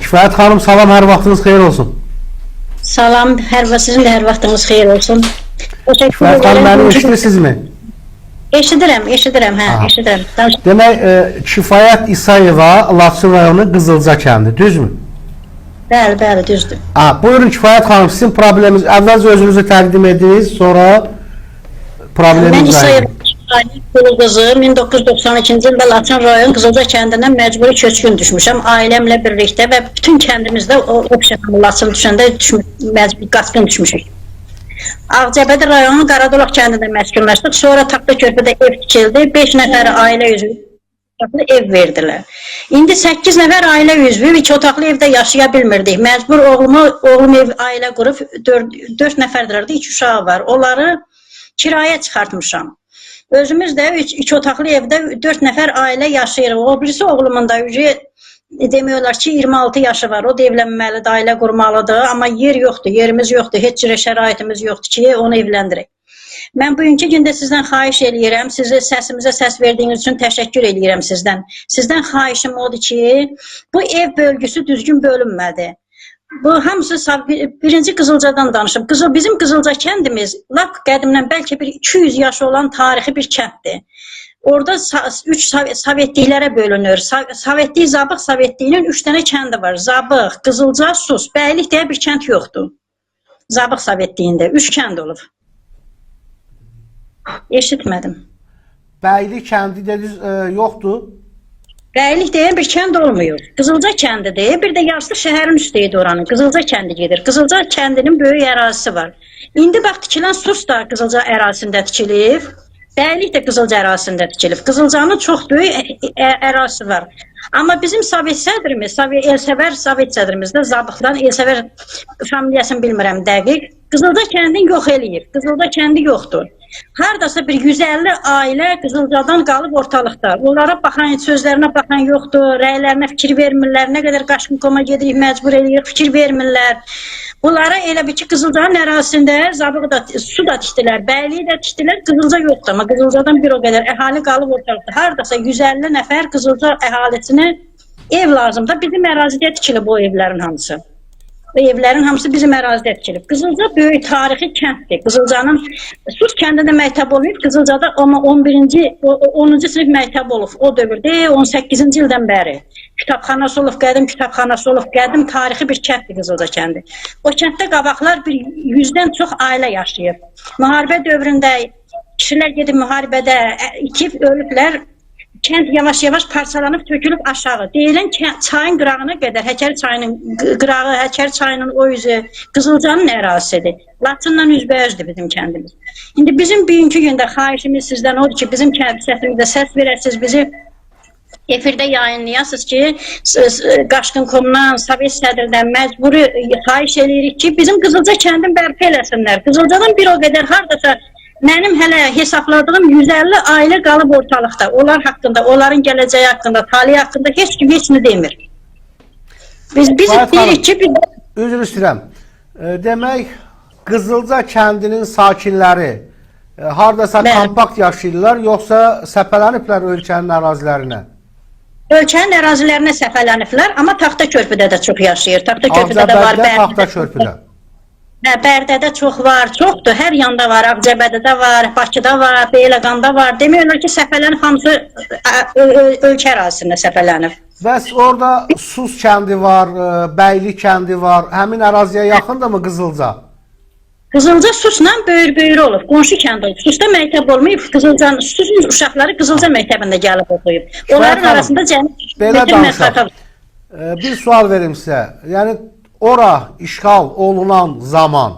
Kifayət xanım, salam, hər vaxtınız xeyir olsun. Salam, sizin də hər vaxtınız xeyir olsun. Kifayət xanım, məni eşidirsinizmi? Eşidirəm, eşidirəm. Demək, Kifayət İsayeva, Laçın rayonu Qızılca kəndi, düzmü? Bəli, düzdür. Buyurun Kifayət xanım, sizin probleminiz, əvvəlcə özünüzü təqdim ediniz, sonra probleminiz var. Mən İsayeva qızı 1992-ci ildə Laçın rayon Qızılca kəndindən məcburi köçkün düşmüşəm, ailəmlə birlikdə və bütün kəndimizdə Laçın düşəndə məcburi qaçqın düşmüşük. Ağcabədi rayonunun Qaradolaq kəndində məskunlaşdıq, sonra Taxta Körpüdə ev tikildi, 5 nəfər ailə üzvü ev verdilər. İndi 8 nəfər ailə üzvü 2 otaqlı evdə yaşaya bilmirdik. Məcbur oğlum ev ailə qurub 4 nəfərdirlərdi, 2 uşağı var. Onları kirayə çıxartmışam. Özümüz də 2 otaqlı evdə 4 nəfər ailə yaşayırıq. O birisi oğlumun da demiyorlar ki 26 yaşı var. O da evlənməlidir, ailə qurmalıdır. Amma yer yoxdur, yerimiz yoxdur. Heç cürə şəraitimiz yoxdur ki onu evləndirək. Mən bugünkü gündə sizdən xahiş eləyirəm. Sizə səsimizə səs verdiyiniz üçün təşəkkür eləyirəm sizdən. Sizdən xahişim odur ki, bu ev bölgüsü düzgün bölünmədi. Bu hamısı birinci Qızılcadan danışım. Bizim Qızılca kəndimiz lap qədimdən bəlkə bir 200 yaşı olan tarixi bir kənddir. Orada 3 sovetliklərə bölünür. Sovetlik, Zabıq Sovetliyinin 3 dənə kəndi var. Zabıq, Qızılca, Sus. Bəylik deyə bir kənd yoxdur. Zabıq Sovetliyində 3 kənd olub. Eşitmədim. Bəylik kəndi dediniz yoxdur. Bəylik deyə bir kənd olmuyor. Qızılca kəndidir. Bir də yarısı şəhərin üstüydü oranın. Qızılca kəndi gedir. Qızılca kəndinin böyük ərazisi var. İndi bax tikilən Sus da Qızılca ərazisində tikilib. Bəylik də Qızılca ərazisində tikilib. Qızılcanın çox böyük ərazisi var. Amma bizim Sovet sədrimiz, Elsəvər Sovet sədrimiz də Zabıqdan Elsəvər familiyasını bilmirəm dəqiq. Qızılca kəndini yox eləyib. Qızılca kəndi yoxdur. Haradasa bir 150 ailə Qızılcadan qalıb ortalıqda. Onlara baxan, sözlərinə baxan yoxdur, rəylərinə fikir vermirlər. Nə qədər qaşqın koma gedirik, məcbur edirik, fikir vermirlər. Bunlara elə bir ki, Qızılcanın ərazisində Zabığı da, su da tikdilər, bəyliyi də tikdilər, Qızılca yoxdur. Amma Qızılcadan bir o qədər əhali qalıb ortalıqda. Haradasa 150 nəfər Qızılca əhalisinə ev lazımdır. Bizim ərazidə tikilib o evlərin hamısı. Bu evlərin hamısı bizim ərazidə tikilib. Qızılca böyük tarixi kənddir. Qızılcanın Sus kəndində məktəb olmayıb, Qızılcada amma 10-cu sinif məktəb olub. O dövrdə 18-ci ildən bəri. Kitabxanası olub, qədim kitabxanası olub, qədim tarixi bir kənddir Qızılca kəndi. O kənddə qabaqlar bir 100-dən çox ailə yaşayır. Müharibə dövründə kişilər gedib müharibədə itib ölüblər. Kənd yavaş-yavaş parçalanıb, tökülüb aşağı. Deyilən çayın qırağına qədər, Həkəri çayının qırağı, Həkəri çayının o üzü Qızılcanın ərazisidir. Laçınla üzbəüzdür bizim kəndimiz. İndi bizim bugünkü gündə xahişimiz sizdən odur ki, bizim kənd səsimizdə səs verəsiniz, bizi efirdə yayınlayasınız ki, Qaşqın.comdan, Sovet sədrdən məcburi xahiş eləyirik ki, bizim Qızılca kəndin bərpa eləsinlər. Qızılcadan bir o qədər hardasa mənim hələ hesabladığım 150 ailə qalıb ortalıqda. Onlar haqqında, onların gələcəyi haqqında, taliyi haqqında heç kim heç nə demir. Biz deyirik ki... Üzr istəyirəm. Demək, Qızılca kəndinin sakinləri haradasa kompakt yaşayırlar, yoxsa səpələniblər ölkənin ərazilərinə? Ölkənin ərazilərinə səpələniblər, amma Taxta Körpüdə də çox yaşayır. Taxta Körpüdə də var. Taxta Körpüdə. Bərdədə çox var, çoxdur, hər yanda var, Ağcabədidə var, Bakıda var, Beyləqanda var. Demək ki, səpələnib hamısı ölkə ərazisində səpələnib. Bəs orada Sus kəndi var, Bəylik kəndi var, həmin əraziyə yaxındır mı Qızılca? Qızılca Susla böyür olub, qonşu kənd olub. Susda məktəb olmayıb, Susun uşaqları Qızılca məktəbində gəlib oxuyub. Onların arasında belə danışaq. Bir sual verim sizə, yəni ora işğal olunan zaman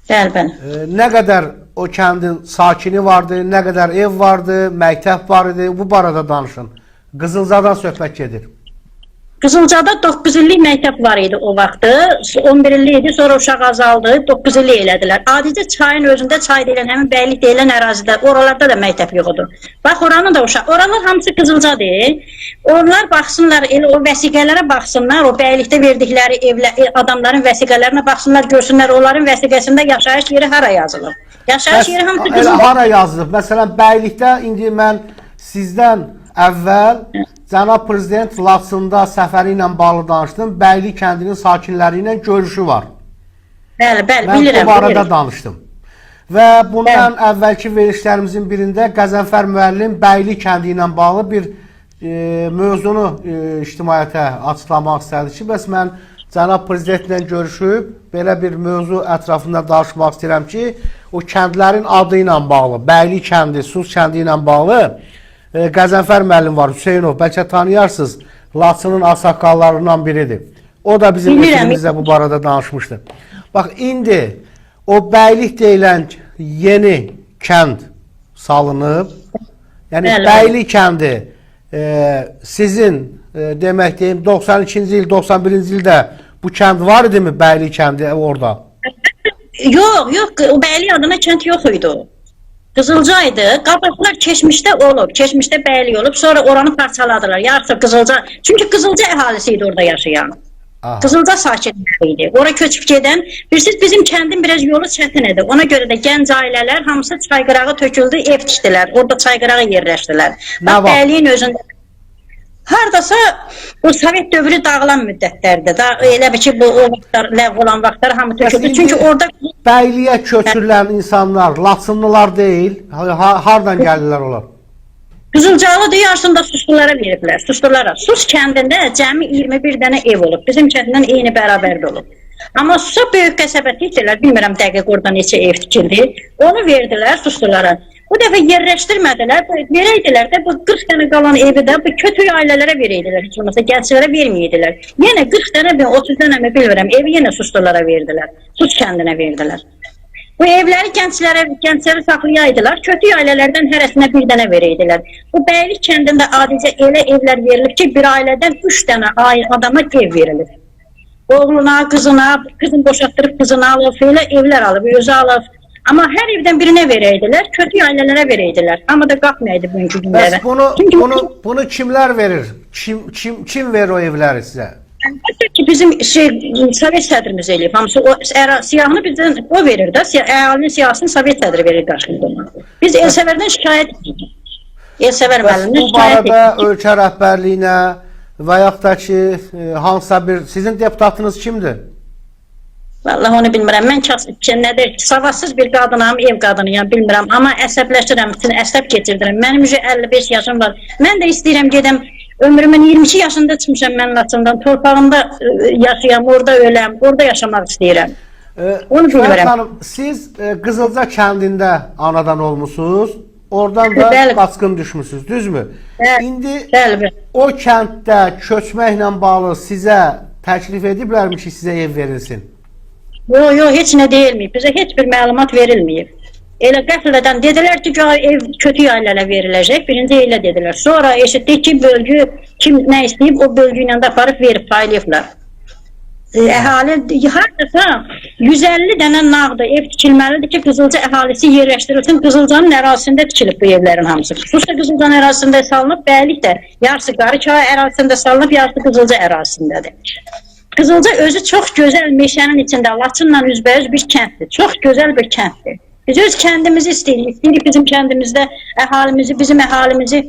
nə qədər o kəndin sakini vardı, nə qədər ev vardı, məktəb var idi, bu barədə danışın. Qızılcadan söhbət gedir. Qızılcada 9 illik məktəb var idi o vaxtı, 11 illik idi, sonra uşaq azaldı, 9 illik elədilər. Adicə çayın özündə, çay deyilən, həmin bəylik deyilən ərazidə, oralarda da məktəb yoxdur. Bax, oranın da uşaq, oralar hamısı Qızılcadır. Onlar baxsınlar, elə o vəsiqələrə baxsınlar, o bəylikdə verdikləri adamların vəsiqələrinə baxsınlar, görsünlər, onların vəsiqəsində yaşayış yeri hara yazılıb. Yaşayış yeri hamısı Qızılcadır. Hara yazılıb? Məsələn, bəylikdə indi mən sizdən əvvəl cənab prezident Laçında səfəri ilə bağlı danışdım. Bəyli kəndinin sakinləri ilə görüşü var. Bəli, bəli, Mən bilirəm. bu barədə bilirəm. danışdım. Və bundan əvvəlki verilişlərimizin birində Qəzənfər müəllim Bəyli kəndi ilə bağlı bir mövzunu ictimaiyyətə açıqlamaq istədi ki, bəs mən cənab prezidentlə görüşüb belə bir mövzu ətrafında danışmaq istəyirəm ki, o kəndlərin adı ilə bağlı, Bəyli kəndi, Sus kəndi ilə bağlı Qəzənfər müəllim var, Hüseynov, bəlkə tanıyarsınız, Laçının ağsaqqallarından biridir. O da bizim efirimizdə bu barədə danışmışdı. Bax, indi o Bəylik deyilən yeni kənd salınıb, yəni Bəyli kəndi sizin demək deyim 92-ci il, 91-ci ildə bu kənd var idimi, Bəyli kəndi orada? Yox, o Bəyli adına kənd yox idi o. Qızılca idi. Qabaqlar keçmişdə olub, keçmişdə Bəyli olub, sonra oranı parçaladılar. Yarısı Qızılca, çünki Qızılca əhalisi idi orada yaşayan. Qızılca sakinləri idi. Ora köçüb gedən, bilirsiniz, bizim kəndin biraz yolu çətin idi. Ona görə də gənc ailələr hamısı çayqırağı töküldü, ev tikdilər. Orada çayqırağı yerləşdilər. Bax, Bəyliyin özündə hardasa o Sovet dövrü dağılan müddətlərdə da elə bir ki, bu vaxtlar, ləğv olan vaxtlar hamı töküldü. Çünki orada Bəyliyə köçürülən insanlar Laçınlılar deyil, hardan gəlirlər onlar? Qızılcalı deyarsında Suslulara veriblər, Suslulara. Sus kəndində cəmi 21 dənə ev olub, bizim kənddən eyni bərabərdə olub. Amma Susa böyük qəsəbə tikdilər, bilmirəm dəqiq orada neçə ev tikildi, onu verdilər Suslulara. Bu dəfə yerləşdirmədilər, verəydilər də bu 40 dənə qalan evi də bu kötü ailələrə verəydilər, heç olmasa gənclərə verməyədilər. Yenə 40 dənə, 30 dənə mi bilmirəm, evi yenə Suslulara verdilər, Sus kəndinə verdilər. Bu evləri gəncləri saxlayaydılar, kötü ailələrdən hərəsinə bir dənə verəydilər. Bu Bəylik kəndində adicə elə evlər verilib ki, bir ailədən 3 dənə adama ev verilir. Oğluna, qızına, qızın boşaltdırıb qızını alıb, elə evlər alıb, özü alıb. Amma hər evdən birinə verəydilər, kötü ailələrə verəydilər. Amma da qalxmayaydı bugünkü günlərə. Bəs bunu kimlər verir? Kim verir o evləri sizə? Əlbəttə ki, bizim Sovet sədrimiz eləyib. Hamısı o siyahını bizdən o verir də, əhalinin siyasını Sovet sədri verir qarşılığında. Biz Elsəvərdən şikayət edirik. Elsəvər müəllimdən şikayət edirik. Bu barədə ölkə rəhbərliyinə və yaxud da ki, hansısa bir sizin deputatınız kimdir? Vallahi onu bilmirəm. Mən nədir, savadsız bir qadınam, ev qadınıyam, bilmirəm. Amma əsəbləşirəm, əsəb keçirdirəm. Mənim 55 yaşım var. Mən də istəyirəm gedəm. Ömrümün 22 yaşında çıxmışam mən Laçından. Torpağımda yaşayam, orada öləm, orada yaşamaq istəyirəm. Onu bilmirəm. Siz Qızılca kəndində anadan olmusunuz. Oradan da qaçqın düşmüsünüz, düzmü? İndi o kənddə köçməklə bağlı sizə təklif ediblərmi ki, sizə ev verilsin? Yox, heç nə deyilməyib. Bizə heç bir məlumat verilməyib. Elə qəflədən dedilər ki, ev kötü ailələrə veriləcək. Birinci elə dedilər. Sonra eşitdik ki, bölgü kim nə istəyib, o bölgü ilə də aparıb verib, paylayıblar. Əhali, hardasa 150 dənə nağdı ev tikilməlidir ki, Qızılca əhalisi yerləşdirilsin. Qızılcanın ərazisində tikilib bu evlərin hamısı. Xüsusən Qızılcanın ərazisində salınıb, Bəylik də yarısı Qarıçay ərazisində salınıb, yarısı Qızılca ərazisindədir. Qızılca özü çox gözəl meşənin içində, Laçınla üzbəüz bir kənddir. Çox gözəl bir kənddir. Biz öz kəndimizi istəyirik. İstəyirik bizim kəndimizdə əhalimizi, bizim əhalimizi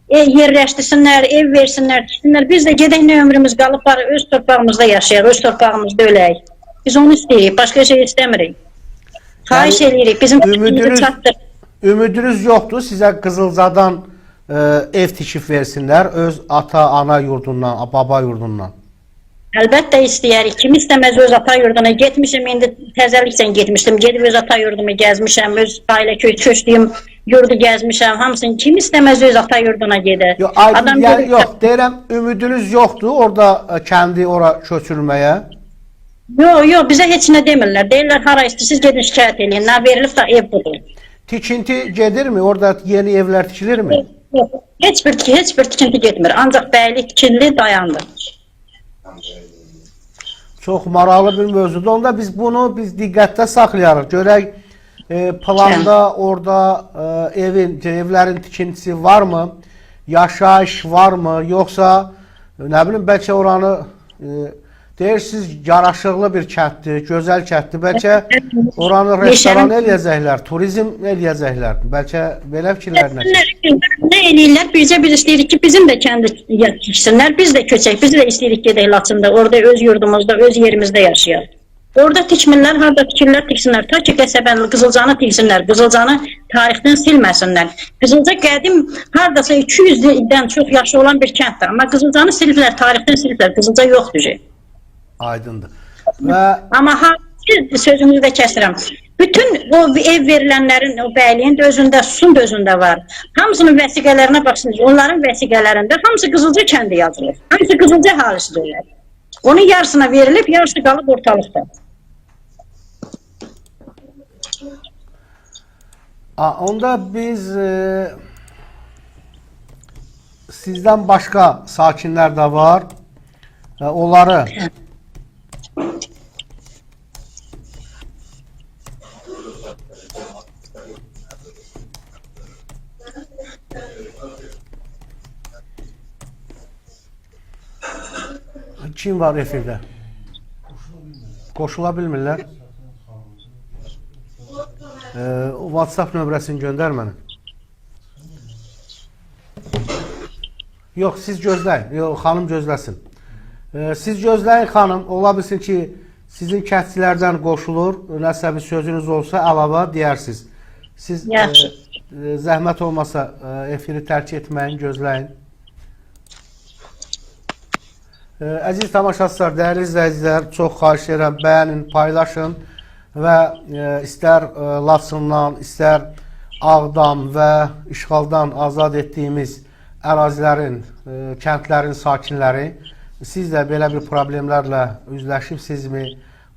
yerləşdirsinlər, ev versinlər, tiksinlər. Biz də gedək nə ömrümüz qalıb var, öz torpağımızda yaşayaq, öz torpağımızda ölək. Biz onu istəyirik, başqa şey istəmirik. Xahiş edirik, bizim kəndimizi çatdır. Ümidiniz yoxdur, sizə Qızılcadan ev tikib versinlər, öz ata, ana yurdundan, baba yurdundan. Əlbəttə istəyərik. Kim istəməz öz ata yurduna getmişəm, indi təzəlikdən getmişdim. Gedib öz ata yurdumu gəzmişəm, öz ailə köçdüyüm yurdu gəzmişəm. Hamısını kim istəməz öz ata yurduna gedə. Yox, deyirəm, ümidiniz yoxdur orada kəndi ora köçürməyə? Yox, bizə heç nə demirlər. Deyirlər, hara istəyirsiniz gedin şikayət edin. Nə verilib da ev budur. Tikinti gedirmi? Orada yeni evlər tikilirmi? Yox, heç bir tikinti getmir. Ancaq Bəylik tikildi, dayandı. Çox maraqlı bir mövzudur. Onda biz bunu diqqətdə saxlayarıq. Görək planda orada evlərin tikintisi varmı? Yaşayış varmı? Yoxsa nə bilim bəlkə oranı deyirsiniz yaraşıqlı bir kənddir, gözəl kənddir. Bəlkə oranı restoran eləyəcəklər, turizm eləyəcəklər. Bəlkə belə fikirlər nə? Ne eləyirlər? Bircə biz istəyirik ki, bizim də kəndi tiksinlər, biz də köçək, biz də istəyirik gedək Laçında, orada öz yurdumuzda, öz yerimizdə yaşayaq. Orada tikmirlər, harada tikirlər, tiksinlər. Ta ki, Qəsəbəni, Qızılcanı tiksinlər, Qızılcanı tarixdən silməsinlər. Qızılca qədim, haradasa 200 ildən çox yaşı olan bir kənddir. Amma Qızılcanı siliblər, tarixdən siliblər, Qızılca yoxdur. Aydındır. Və Amma sözünüzü də kəsirəm. Bütün o ev verilənlərin, o bəyliyin də özündə, susun da özündə var. Hamısının vəsiqələrinə baxsınız, onların vəsiqələrində hamısı Qızılca kəndi yazılır. Hamısı Qızılca əhalisidirlər. Onun yarısına verilib, yarısı qalıb ortalıqda. Onda biz sizdən başqa sakinlər də var. Onları kim var efirdə? Qoşula bilmirlər. WhatsApp nömrəsini göndər mənə. Yox, siz gözləyin. Yox, xanım gözləsin. Siz gözləyin xanım. Ola bilsin ki, sizin kəndçilərdən qoşulur. Nəsə bir sözünüz olsa əlavə deyərsiniz. Siz zəhmət olmasa efiri tərk etməyin, gözləyin. Əziz tamaşaçılar, dəyərli izləyicilər, çox xahiş edirəm, bəyənin, paylaşın və istər Laçından, istər Ağdam və işğaldan azad etdiyimiz ərazilərin, kəndlərin sakinləri, siz də belə bir problemlərlə üzləşibsizmi?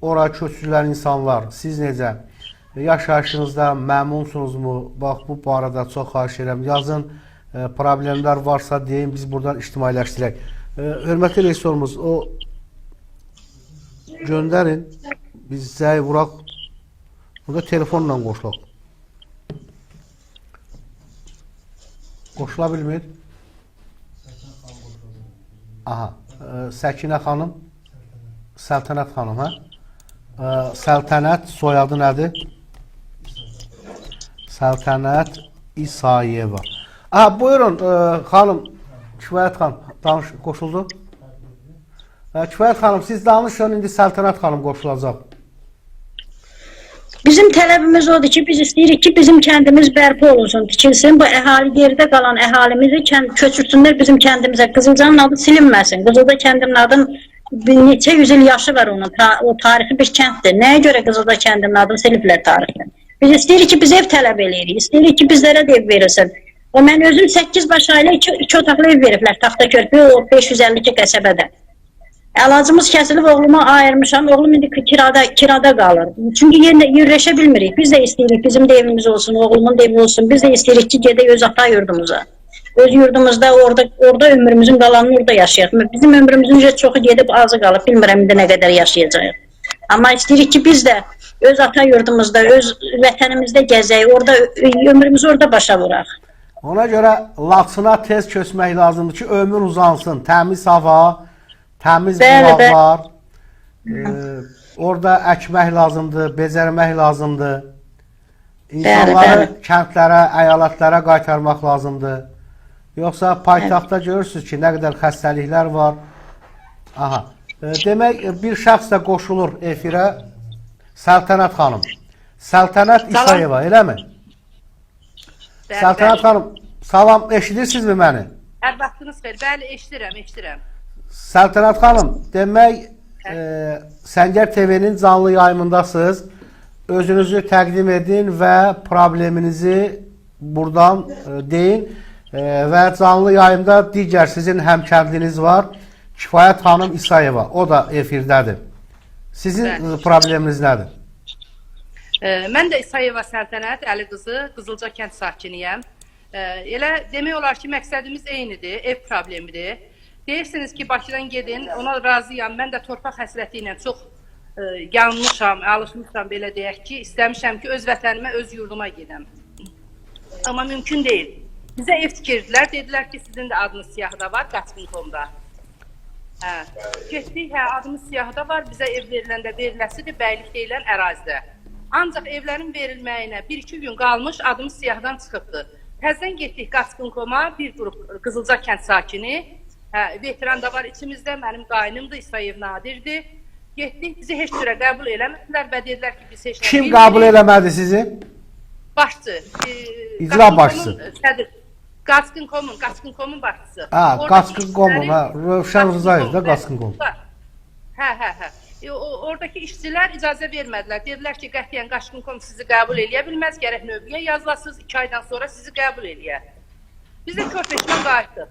Ora köçürülən insanlar, siz necə? Yaşayışınızda məmnunsunuzmu? Bax, bu barədə çox xahiş edirəm, yazın, problemlər varsa deyin, biz buradan ictimailəşdirək. Hörmətli rejissorumuz, o göndərin, biz zəy vuraq, burada telefonla qoşulaq. Qoşula bilmir. Aha, Səkinə xanım, Səltənət xanım, hə? Səltənət, soyadı nədir? Səltənət İsayeva. Aha, buyurun, xanım, Kifayət xanım, danış, qoşuldu. Kifayət xanım, siz danışın, indi Səltənət xanım qoşulacaq. Bizim tələbimiz odur ki, biz istəyirik ki, bizim kəndimiz bərpa olunsun, tikilsin. Bu əhali, geride qalan əhalimizi köçürsünlər bizim kəndimizə. Qızılcanın adı silinməsin. Qızılca kəndinin adının neçə yüz il yaşı var onun. O tarixi bir kənddir. Nəyə görə Qızılca kəndinin adını siliblər tarixdən? Biz istəyirik ki, biz ev tələb edirik. İstəyirik ki, bizlərə də ev verilsin. O mən özüm 8 baş ailə 2 otaqlı ev veriblər Taxtakörpü, o 552 qəsəbədə. Əlacımız kəsilib, oğluma ayırmışam, oğlum indi kirada qalır. Çünki yerləşə bilmirik. Biz də istəyirik, bizim də evimiz olsun, oğlumun da evi olsun. Biz də istəyirik ki, gedək öz ata yurdumuza. Öz yurdumuzda, orada ömrümüzün qalanını orada yaşayaq. Bizim ömrümüzün çoxu gedib azı qalıb, bilmirəm indi nə qədər yaşayacaq. Amma istəyirik ki, biz də öz ata yurdumuzda, öz vətənimizdə gəzək, ömrümüzü orada başa vuraq. Ona görə Laçına tez köçmək lazımdır ki, ömür uzansın. Təmiz hava, təmiz bulaqlar, orada əkmək lazımdır, becərmək lazımdır. İnsanları kəndlərə, əyalətlərə qaytarmaq lazımdır. Yoxsa paytaxtda görürsünüz ki, nə qədər xəstəliklər var. Aha. Demək, bir şəxs də qoşulur efirə. Səltənət xanım. Səltənət İsayeva, eləmi? Səltənət xanım, salam, eşidirsinizmi məni? Hər vaxtınız xeyr, bəli, eşidirəm. Səltənət xanım, demək, Səngər TV-nin canlı yayımındasınız. Özünüzü təqdim edin və probleminizi buradan deyin və canlı yayımda digər sizin həmkəndliniz var, Kifayət xanım İsayeva, o da efirdədir. Sizin probleminiz nədir? Mən də İsayeva Səltənət Əli qızı, Qızılca kənd sakiniyəm. Elə demək olar ki, məqsədimiz eynidir, ev problemidir. Deyirsiniz ki, Bakıdan gedin, ona razıyam. Mən də torpaq həsrəti ilə çox yanmışam, alışmışam, belə deyək ki, istəmişəm ki, öz vətənimə, öz yurduma gedəm. Amma mümkün deyil. Bizə ev tikirdilər, dedilər ki, sizin də adınız siyahıda var, Qaçqın.com-da. Hə. Getdik, hə, adımız siyahıda var, bizə ev veriləndə veriləsidir, bəylik deyilən ərazidə. Ancaq evlərin verilməyinə 1-2 gün qalmış adımız siyahıdan çıxıbdır. Təzdən getdik Qaçqın.com-a, bir qrup Qızılca kənd sakini, hə, veteran da var içimizdə, mənim qaynımdır, İsayev Nadirdir. Getdik, bizi heç cürə qəbul eləmədilər və dedilər ki, biz heç nə Kim qəbul eləmədi sizi? Başçı. İcra başçısı. Qaçqın.com-un başçısı. Ha, Qaçqın.com, ha, Rövşən Rızayev da Qaçqın.com. Hə. Oradakı işçilər icazə vermədilər. Dedilər ki, qətiyyən Qaçqın.com sizi qəbul eləyə bilməz, gərək növbəyə yazılasınız, 2 aydan sonra sizi qəbul eləyə. Biz də körpeşdən qayıtdıq.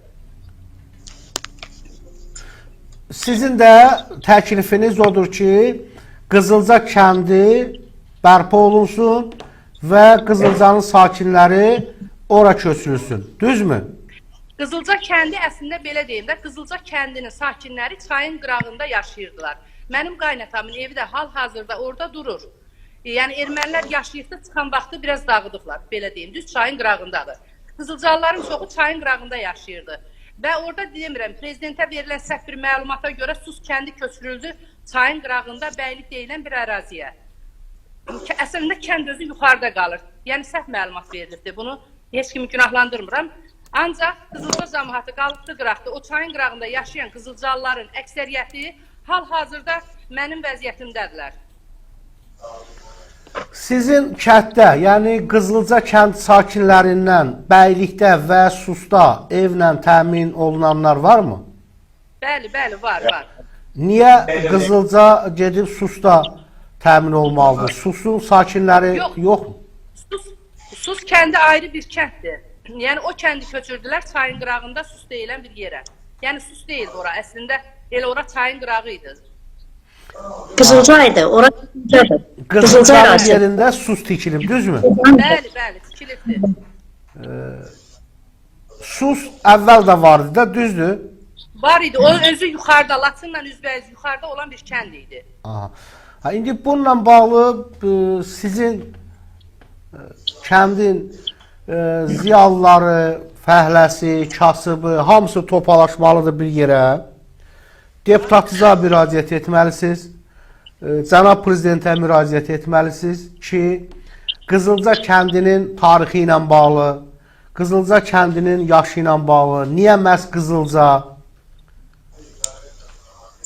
Sizin də təklifiniz odur ki, Qızılca kəndi bərpa olunsun və Qızılcanın sakinləri ora köçürülsün. Düzmü? Qızılca kəndi əslində belə deyim də, Qızılca kəndinin sakinləri çayın qırağında yaşayırdılar. Mənim qaynatamın evi də hal-hazırda orada durur. Yəni ermənilər yaşayıqda çıxan vaxtı biraz dağıdıblar, belə deyim, düz çayın qırağındadır. Qızılcalıların çoxu çayın qırağında yaşayırdı. Və orada demirəm, prezidentə verilən səhv bir məlumata görə Sus kəndi köçürüldü çayın qırağında bəylik deyilən bir əraziyə. Əslində kənd özü yuxarıda qalır. Yəni səhv məlumat verilibdir. Bunu heç kimi günahlandırmıram. Ancaq Qızılca cəmiyyəti qalıbdı qıraqda. O çayın qırağında yaşayan Qızılcalıların əksəriyyəti hal-hazırda mənim vəziyyətimdədirlər. Sizin kənddə, yəni Qızılca kənd sakinlərindən bəylikdə və Susda evlə təmin olunanlar varmı? Bəli, var. Niyə Qızılca gedib Susda təmin olmalıdır? Susun sakinləri yoxmu? Sus kəndi ayrı bir kənddir. Yəni o kəndi köçürdülər çayın qırağında Sus deyilən bir yerə. Yəni Sus deyildi ora, əslində elə ora çayın qırağı idi. Qızılcaydı, ora Qızılcanın yerində Sus tikilib, düzmü? Bəli, tikilibdir. Sus əvvəl də vardı da, düzdür? Var idi, o özü yuxarıda, Laçınla üzbəyiz yuxarıda olan bir kənd idi. Aha. İndi bununla bağlı sizin kəndin ziyalıları, fəhləsi, kasıbı, hamısı topalaşmalıdır bir yerə. Deputatınıza müraciət etməlisiniz. Cənab Prezidentə müraciət etməlisiniz ki, Qızılca kəndinin tarixi ilə bağlı, Qızılca kəndinin yaşı ilə bağlı, niyə məhz Qızılca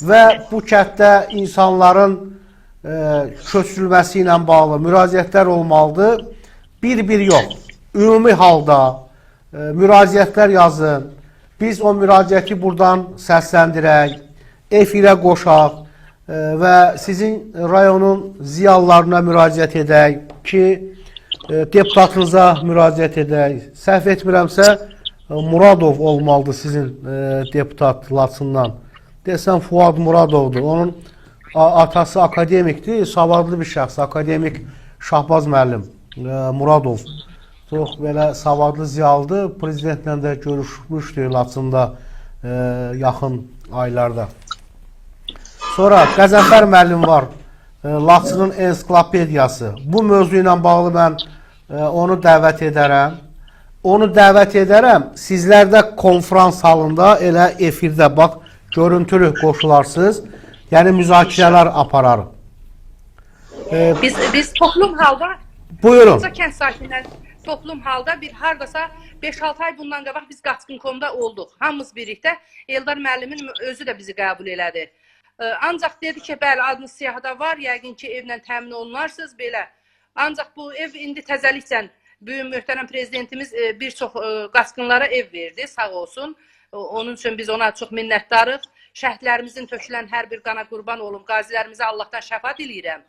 və bu kənddə insanların köçürülməsi ilə bağlı müraciətlər olmalıdır. Bir yox, ümumi halda müraciətlər yazın. Biz o müraciəti buradan səsləndirək, efirə qoşaq və sizin rayonun ziyalılarına müraciət edək ki, deputatınıza müraciət edək. Səhv etmirəmsə, Muradov olmalıdır sizin deputat Laçından. Desəm, Fuad Muradovdur. Onun atası akademikdir, savadlı bir şəxs, akademik Şahbaz müəllim Muradov. Çox belə savadlı ziyalıdır. Prezidentlə də görüşmüşdür Laçında yaxın aylarda. Sonra Qəzənfər müəllim var, Laçının ensiklopediyası. Bu mövzu ilə bağlı mən onu dəvət edərəm. Onu dəvət edərəm. Sizlər də konferans halında elə efirdə bax, görüntülü qoşularsınız. Yəni müzakirələr apararıq. Biz toplum halda Buyurun. Kənd sakinləri toplum halda bir hardasa 5-6 ay bundan qabaq biz Qaçqın.com-da olduq. Hamımız birlikdə Eldar müəllimin özü də bizi qəbul elədi. Ancaq dedi ki, bəli, adınız siyahıda var, yəqin ki, evlə təmin olunarsınız, belə. Ancaq bu ev indi təzəliklə böyük möhtərəm prezidentimiz bir çox qaçqınlara ev verdi, sağ olsun. Onun üçün biz ona çox minnətdarıq. Şəhidlərimizin tökülən hər bir qana qurban olum, qazilərimizə Allahdan şəfaət diləyirəm.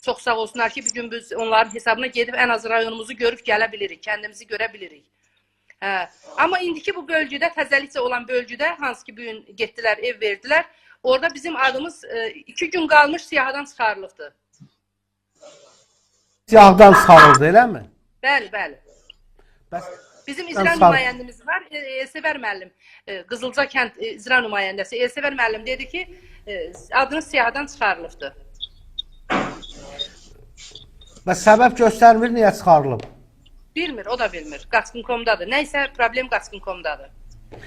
Çox sağ olsunlar ki, bugün biz onların hesabına gedib ən az rayonumuzu görüb gələ bilirik, kəndimizi görə bilirik. Amma indiki bu bölgüdə, təzəlikcə olan bölgüdə, hansı ki, bugün getdilər, ev verdilər, orada bizim adımız 2 gün qalmış siyahıdan çıxarılıbdır. Siyahıdan çıxarıldı, eləmi? Bəli. Bizim icra nümayəndimiz var, Elsevər müəllim, Qızılca kənd icra nümayəndəsi Elsevər müəllim dedi ki, adınız siyahıdan çıxarılıbdır. Və səbəb göstərmir, niyə çıxarılıb? Bilmir, o da bilmir. Qaçqın.com-dadır. Nəysə problem Qaçqın.com-dadır.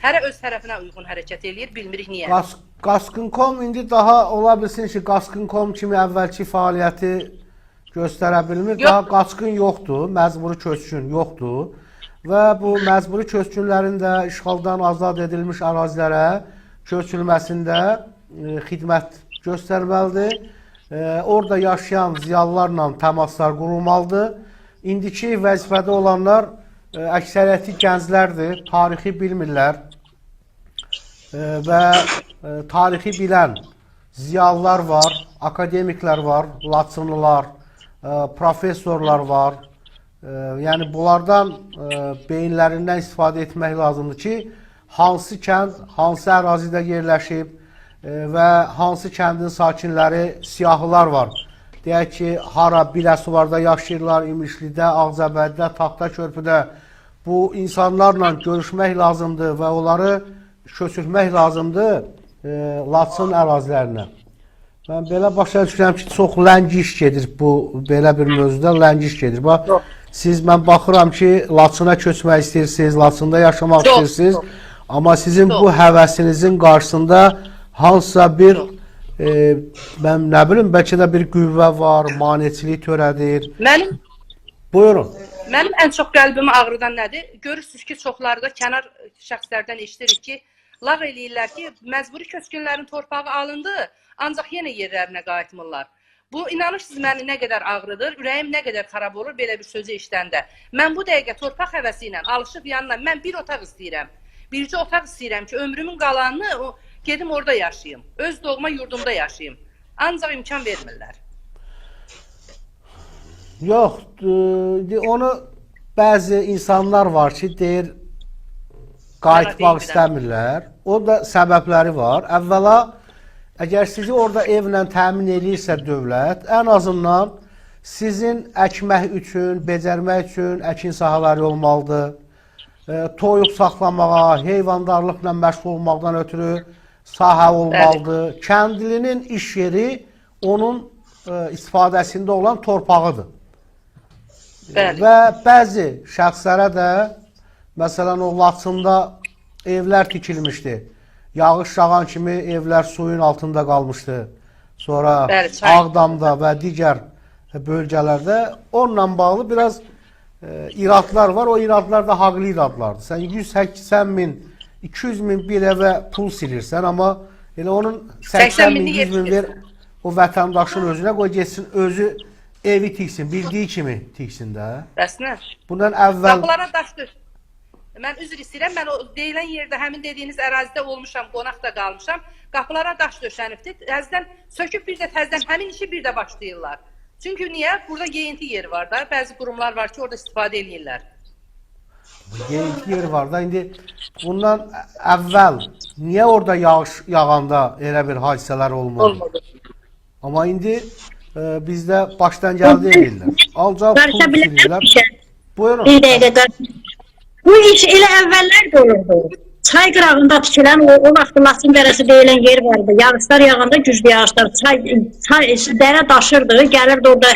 Hərə öz tərəfinə uyğun hərəkət eləyir, bilmirik niyə. Qaskın.com indi daha ola bilsin ki, Qaskın.com kimi əvvəlki fəaliyyəti göstərə bilmir. Daha qaçqın yoxdur, məcburi köçkün yoxdur. Və bu məcburi köçkünlərin də işğaldan azad edilmiş ərazilərə köçülməsində xidmət göstərməlidir. Orada yaşayan ziyalılarla təmaslar qurulmalıdır. İndiki vəzifədə olanlar əksəriyyəti gənclərdir, tarixi bilmirlər və tarixi bilən ziyalılar var, akademiklər var, laçınlılar, professorlar var. Yəni bunlardan beyinlərindən istifadə etmək lazımdır ki, hansı kənd, hansı ərazidə yerləşib və hansı kəndin sakinləri siyahılar var. Deyək ki, hara Biləsuvarda yaşayırlar, İmişlidə, Ağcabədidə, Taxta Körpüdə. Bu insanlarla görüşmək lazımdır və onları köçürmək lazımdır Laçın ərazilərinə. Mən belə başa düşürəm ki, çox ləngiş gedir bu, belə bir mövzuda ləngiş gedir. Siz, mən baxıram ki, Laçına köçmək istəyirsiniz, Laçında yaşamaq istəyirsiniz. Amma sizin bu həvəsinizin qarşısında hansısa bir, mən nə bilim, bəlkə də bir qüvvə var, maneçilik törədir. Buyurun. Mənim ən çox qəlbimi ağrıdan nədir? Görürsünüz ki, çoxları da kənar şəxslərdən eşitirik ki, lağ eləyirlər ki, məcburi köçkünlərin torpağı alındı, ancaq yenə yerlərinə qayıtmırlar. Bu, inanırsınız məni nə qədər ağrıdır, ürəyim nə qədər xarab olur belə bir sözü işləndə. Mən bu dəqiqə torpaq həvəsi ilə alışıb yanına, mən bir otaq istəyirəm. Bircə otaq istəyirəm ki, ömrümün qalanını gedim orada yaşayayım. Öz doğma yurdumda yaşayayım. Ancaq imkan vermirlər. Yox, onu bəzi insanlar var ki, deyir, qayıtmaq istəmirlər. O da səbəbləri var. Əvvəla, əgər sizi orada evlə təmin edirsə dövlət, ən azından sizin əkmək üçün, becərmək üçün əkin sahələri olmalıdır. Toyuq saxlamağa, heyvandarlıqla məşğul olmaqdan ötürü sahə olmalıdır. Kəndlinin iş yeri onun istifadəsində olan torpağıdır. Və bəzi şəxslərə də, məsələn, o Laçında evlər tikilmişdi. Yağış yağan kimi evlər suyun altında qalmışdı. Sonra Ağdamda və digər bölgələrdə onunla bağlı biraz iradlar var. O iradlar da haqlı iradlardır. Sən 180 min, 200 min bir evə pul silirsən, amma elə onun 80 min, 100 min ver o vətəndaşın özünə, qoy geçsin özü evi tiksin, bildiyi kimi tiksin də. Bəsnə. Bundan əvvəl... Qapılara daş döş. Mən üzr istəyirəm, mən o deyilən yerdə, həmin dediyiniz ərazidə olmuşam, qonaq da qalmışam. Qapılara daş döşənibdir. Təzdən söküb bir də təzdən həmin işi bir də başlayırlar. Çünki niyə? Burada geyinti yeri var da, bəzi qurumlar var ki, orada istifadə edirlər. Geyinti yeri var da, indi bundan əvvəl niyə orada yağış yağanda elə bir hadisələr olmadı? Amma indi bizdə başdan gəldi edirlər. Alca pul silirlər. Buyurun. Bir dəqiqə. Bu iş elə əvvəllər də olurdu. Çay qırağında tikilən o vaxt Laçın dərəsi deyilən yer vardı. Yağışlar yağanda güclü yağışlar. Çay dərə daşırdı. Gəlirdi orada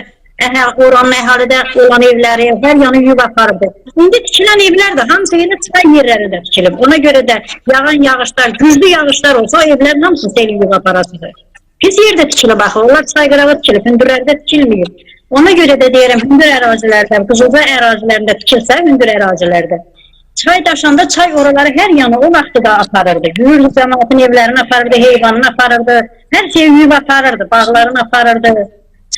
oranın əhalidə olan evləri, hər yanı yuyub aparırdı. İndi tikilən evlər də hamısı elə çay yerlərində tikilib. Ona görə də yağan yağışlar, güclü yağışlar olsa o evlərin hamısı sel yuyub aparasıdır. Pis yerdə tikilib axı. Onlar çay qırağı tikilib, hündürlərdə tikilməyib. Ona görə də deyirəm, hündür ərazilərdə, Qızılca ərazilərində tikilsə, hündür ərazilərdə. Çay daşanda çay oraları hər yanı o vaxtı da aparırdı. Yürürdü, cəmaatın evlərini aparırdı, heyvanını aparırdı, hər şeyi yuyub aparırdı, bağlarını aparırdı.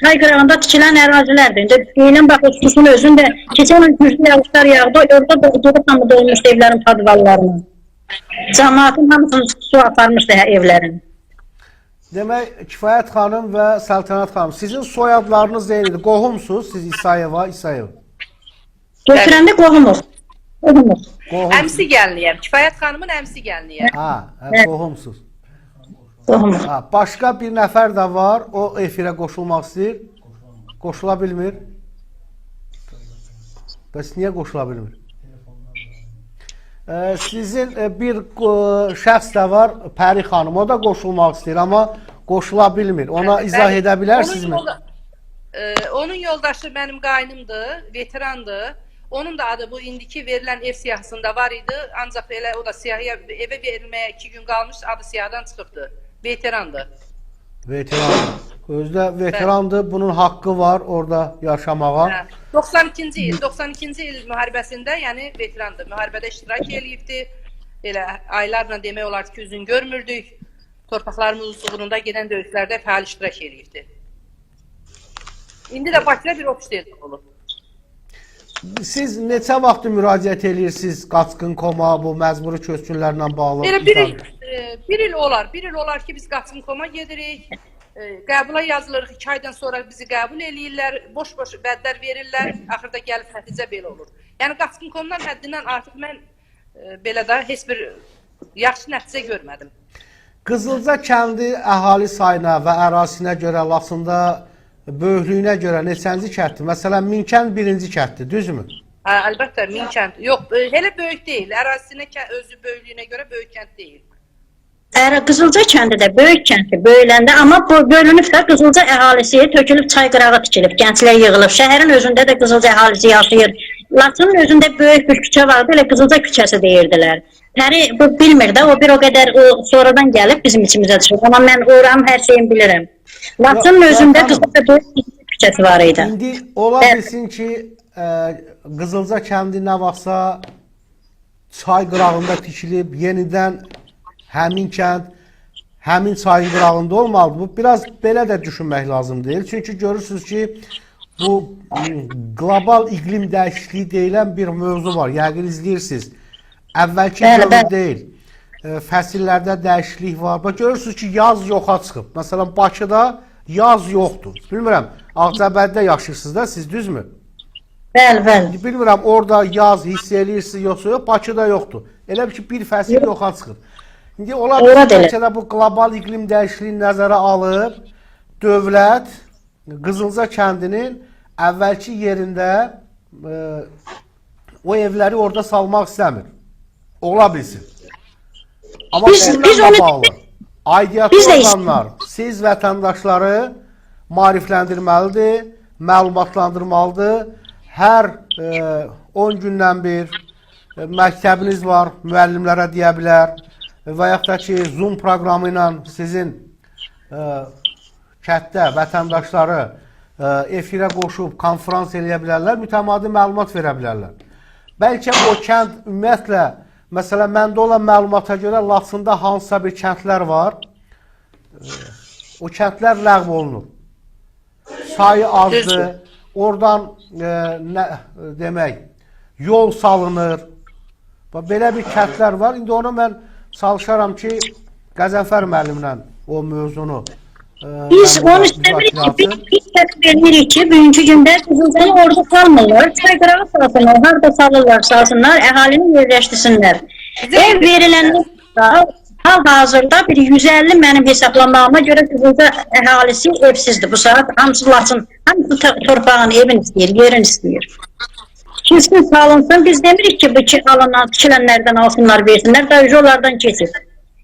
Çay qırağında tikilən ərazilərdir. İndi deyilən bax, o susun özündə keçən güclü yağışlar yağdı, orada da hamı dolmuşdu evlərin padvallarını. Cəmaatın hamısını su aparmışdı evlərin. Demək, Kifayət xanım və Səltənət xanım, sizin soyadlarınız eynidir. Qohumsuz, siz İsayeva, İsayev. Götürəndə qohumuz. Əmsi gəlniyəm. Kifayət xanımın əmsi gəlniyəm. Qohumsuz. Başqa bir nəfər də var, o efirə qoşulmaq istəyir. Qoşula bilmir. Bəs niyə qoşula bilmir? Sizin bir şəxs də var, Pəri xanım, o da qoşulmaq istəyir, amma qoşula bilmir. Ona izah edə bilərsinizmi? Onun yoldaşı mənim qaynımdır, veterandır. Onun da adı bu indiki verilen ev siyahısında var idi. Ancaq elə o da siyahıya eve verilməyə 2 gün qalmış, adı siyahıdan çıxıbdı. Veterandı. Veteran. Özdə veterandır. Bunun haqqı var orada yaşamağa. Hə, 92-ci il müharibəsində, yəni veterandır. Müharibədə iştirak eləyibdi. Elə aylarla demək olar ki, üzün görmürdük. Torpaqlarımız uğrunda gedən döyüşlərdə fəal iştirak eləyibdi. İndi də Bakıda bir ofis olub. Siz neçə vaxt müraciət edirsiniz qaçqın koma, bu məcburi köçkünlərlə bağlı? Elə bir il olar ki, biz qaçqın koma gedirik. Qəbula yazılırıq, 2 aydan sonra bizi qəbul eləyirlər, boş-boş vədlər verirlər, axırda gəlib nəticə belə olur. Yəni qaçqın komdan həddindən artıq mən belə də heç bir yaxşı nəticə görmədim. Qızılca kəndi əhali sayına və ərazisinə görə, Laçında böyüklüyünə görə neçənci kənddir? Məsələn, Minkənd birinci kənddir, düzmü? Əlbəttə, Minkənd. Yox, elə böyük deyil. Ərazisinə özü böyüklüyünə görə böyük kənd deyil. Qızılca kəndi də böyük kənddir, böyüləndə, amma bu bölünüb də Qızılca əhalisi tökülüb çay qırağı tikilib, gənclər yığılıb. Şəhərin özündə də Qızılca əhalisi yaşayır. Laçının özündə böyük bir küçə vardı, elə Qızılca küçəsi deyirdilər. Pəri bu bilmir də, o bir o qədər sonradan gəlib bizim içimizə düşür. Amma mən oranın hər şeyini bilirəm. Laçının özündə Qızılca böyük bir küçəsi var idi. İndi ola bilsin ki, Qızılca kəndi nə vaxtsa çay qırağında tikilib, yenidən həmin kənd, həmin çayın qırağında olmalıdır. Bu biraz belə də düşünmək lazım deyil. Çünki görürsünüz ki, bu qlobal iqlim dəyişikliyi deyilən bir mövzu var. Yəqin izləyirsiniz. Əvvəlki dövr deyil. Fəsillərdə dəyişiklik var. Bax, görürsünüz ki, yaz yoxa çıxıb. Məsələn, Bakıda yaz yoxdur. Bilmirəm, Ağcabədidə yaşayırsınız da, siz düzmü? Bəli. Bilmirəm, orada yaz hiss eləyirsiniz, yoxsa yox, Bakıda yoxdur. Elə ki, bir fəsil yoxa çıxır. İndi ola bilsin ki, bu qlobal iqlim dəyişikliyini nəzərə alıb, dövlət Qızılca kəndinin əvvəlki yerində o evləri orada salmaq istəmir. Ola bilsin. Amma bununla bağlı aidiyyatlı olanlar, siz vətəndaşları maarifləndirməlidir, məlumatlandırmalıdır. Hər 10 gündən bir məktəbiniz var, müəllimlərə deyə bilər. Və yaxud da ki, Zoom proqramı ilə sizin kənddə vətəndaşları efirə qoşub konferans eləyə bilərlər, mütəmadi məlumat verə bilərlər. Bəlkə o kənd ümumiyyətlə, məsələn, məndə olan məlumata görə Laçında hansısa bir kəndlər var, o kəndlər ləğv olunur. Sayı azdır, oradan demək, yol salınır. Belə bir kəndlər var. İndi onu mən çalışaram ki, Qəzənfər müəllimlə o mövzunu biz onu istəmirik ki, biz vermirik ki, bugünkü gündə Qızılcanı orada salmırlar, çay qırağı salsınlar, harada salsınlar, əhalini yerləşdirsinlər. Ev veriləndə hal-hazırda bir 150 mənim hesablamağıma görə Qızılca əhalisi evsizdir bu saat. Hamısı Laçın, hamısı torpağın, evin istəyir, yerin istəyir. Kesin salınsın, biz demirik ki, bu alınan, tikilənlərdən alsınlar, versinlər, da onlardan keçir.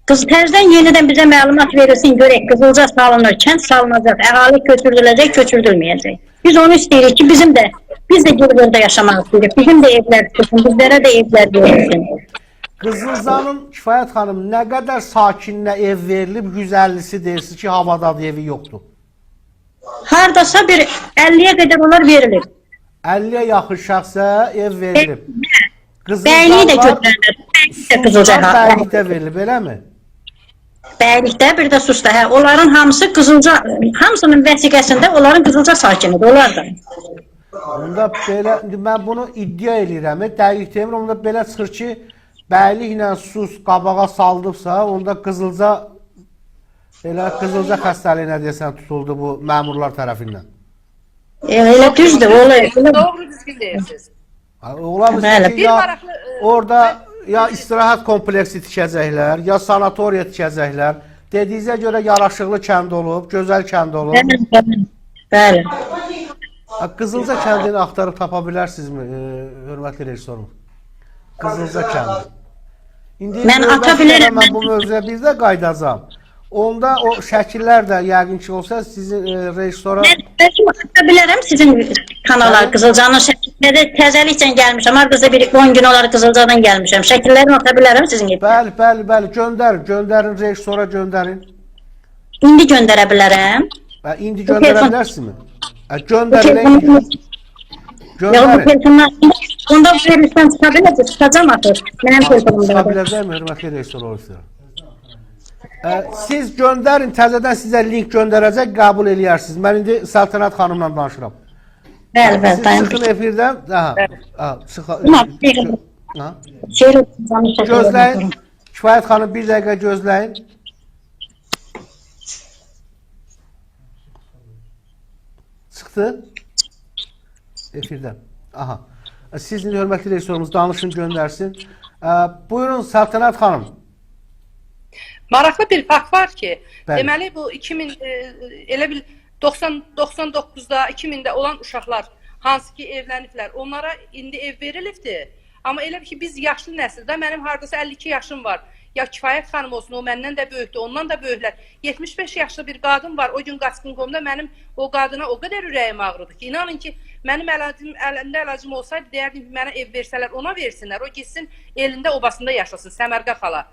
Qız təzdən yenidən bizə məlumat verilsin, görək, Qızılca salınır, kənd salınacaq, əhali köçürdüləcək, köçürdülməyəcək. Biz onu istəyirik ki, biz də burada yaşamaq istəyirik, bizim də evlər tutsun, bizlərə də evlər verilsin. Qızılcanın, Kifayət xanım, nə qədər sakininə ev verilib, 150'si deyirsiniz ki, havadadır, evi yoxdur. Hardasa bir 50'ye qədər onlar verilib. 50'ye yaxın şəxsə ev verilib. Bəyliyi də götürənlər, Bəylikdə verilib, eləmi? Bəylikdə, bir də Susda. Onların hamısı Qızılca, hamısının vəsiqəsində onların Qızılca sakinidir, onlar da. Onda belə, mən bunu iddia edirəm, dəqiq demir, onda belə çıxır ki, Bəylik ilə Sus qabağa saldıbsa, onda Qızılca xəstəliyinə deyəsən tutuldu bu məmurlar tərəfindən. Elə düzdür, Doğru düzgün deyirsiniz. Ola bilsin ki, ya orada ya istirahət kompleksi tikəcəklər, ya sanatoriya tikəcəklər. Dediyinizə görə yaraşıqlı kənd olub, gözəl kənd olub. Bəli. Qızılca kəndini axtarıb tapa bilərsinizmi, hörmətli rejissorum? Qızılca kəndi. Mən ata bilərəm. Mən bu mövzuya bir də qaydacam. Onda o şəkillər də yəqin ki olsa sizin rejissora... Mən ata bilərəm sizin kanala Qızılcanın şəkilləri. Təzəliklə gəlmişəm. Hardasa bir 10 gün olar Qızılcadan gəlmişəm. Şəkillərimi ata bilərəm sizin gibi. Bəli, göndərin, rejissora göndərin. İndi göndərə bilərəm. İndi göndərə bilərsinizmi? Bu Göndərin, telefonla- Ya bu göndərin. telefonla onda bu verirsən çıxa biləcək. Çıxacam artıq. Mənim Çıxa telefonumda. biləcəkmi, hörmətli rejissor olursa? Siz göndərin, təzədən sizə link göndərəcək, qəbul eləyərsiniz. Mən indi Səltənət xanımla danışıram. Bəli, Siz dayan. çıxın efirdən. Şeir oxuyacağım, şəkil Gözləyin. oxuyacağım. Kifayət xanım bir dəqiqə gözləyin. Çıxdı. Efirdən. Aha. Sizin hörmətli rejissorumuz danışın, göndərsin. Buyurun Səltənət xanım. Maraqlı bir fakt var ki, Bəli. deməli bu 2000 elə bil 99-da, 2000-də olan uşaqlar hansı ki evləniblər, onlara indi ev verilibdir. Amma elə ki biz yaşlı nəsildə, mənim hardasa 52 yaşım var. Ya Kifayət xanım olsun, o məndən də böyükdür, ondan da böyüklər. 75 yaşlı bir qadın var. O gün Qaçqın.com'da mənim o qadına o qədər ürəyim ağrıdı ki, inanın ki, mənim əlimdə əlacım olsaydı, deyərdim ki, mənə ev versələr, ona versinlər. O gitsin, elində obasında yaşasın, Səmərqə xala.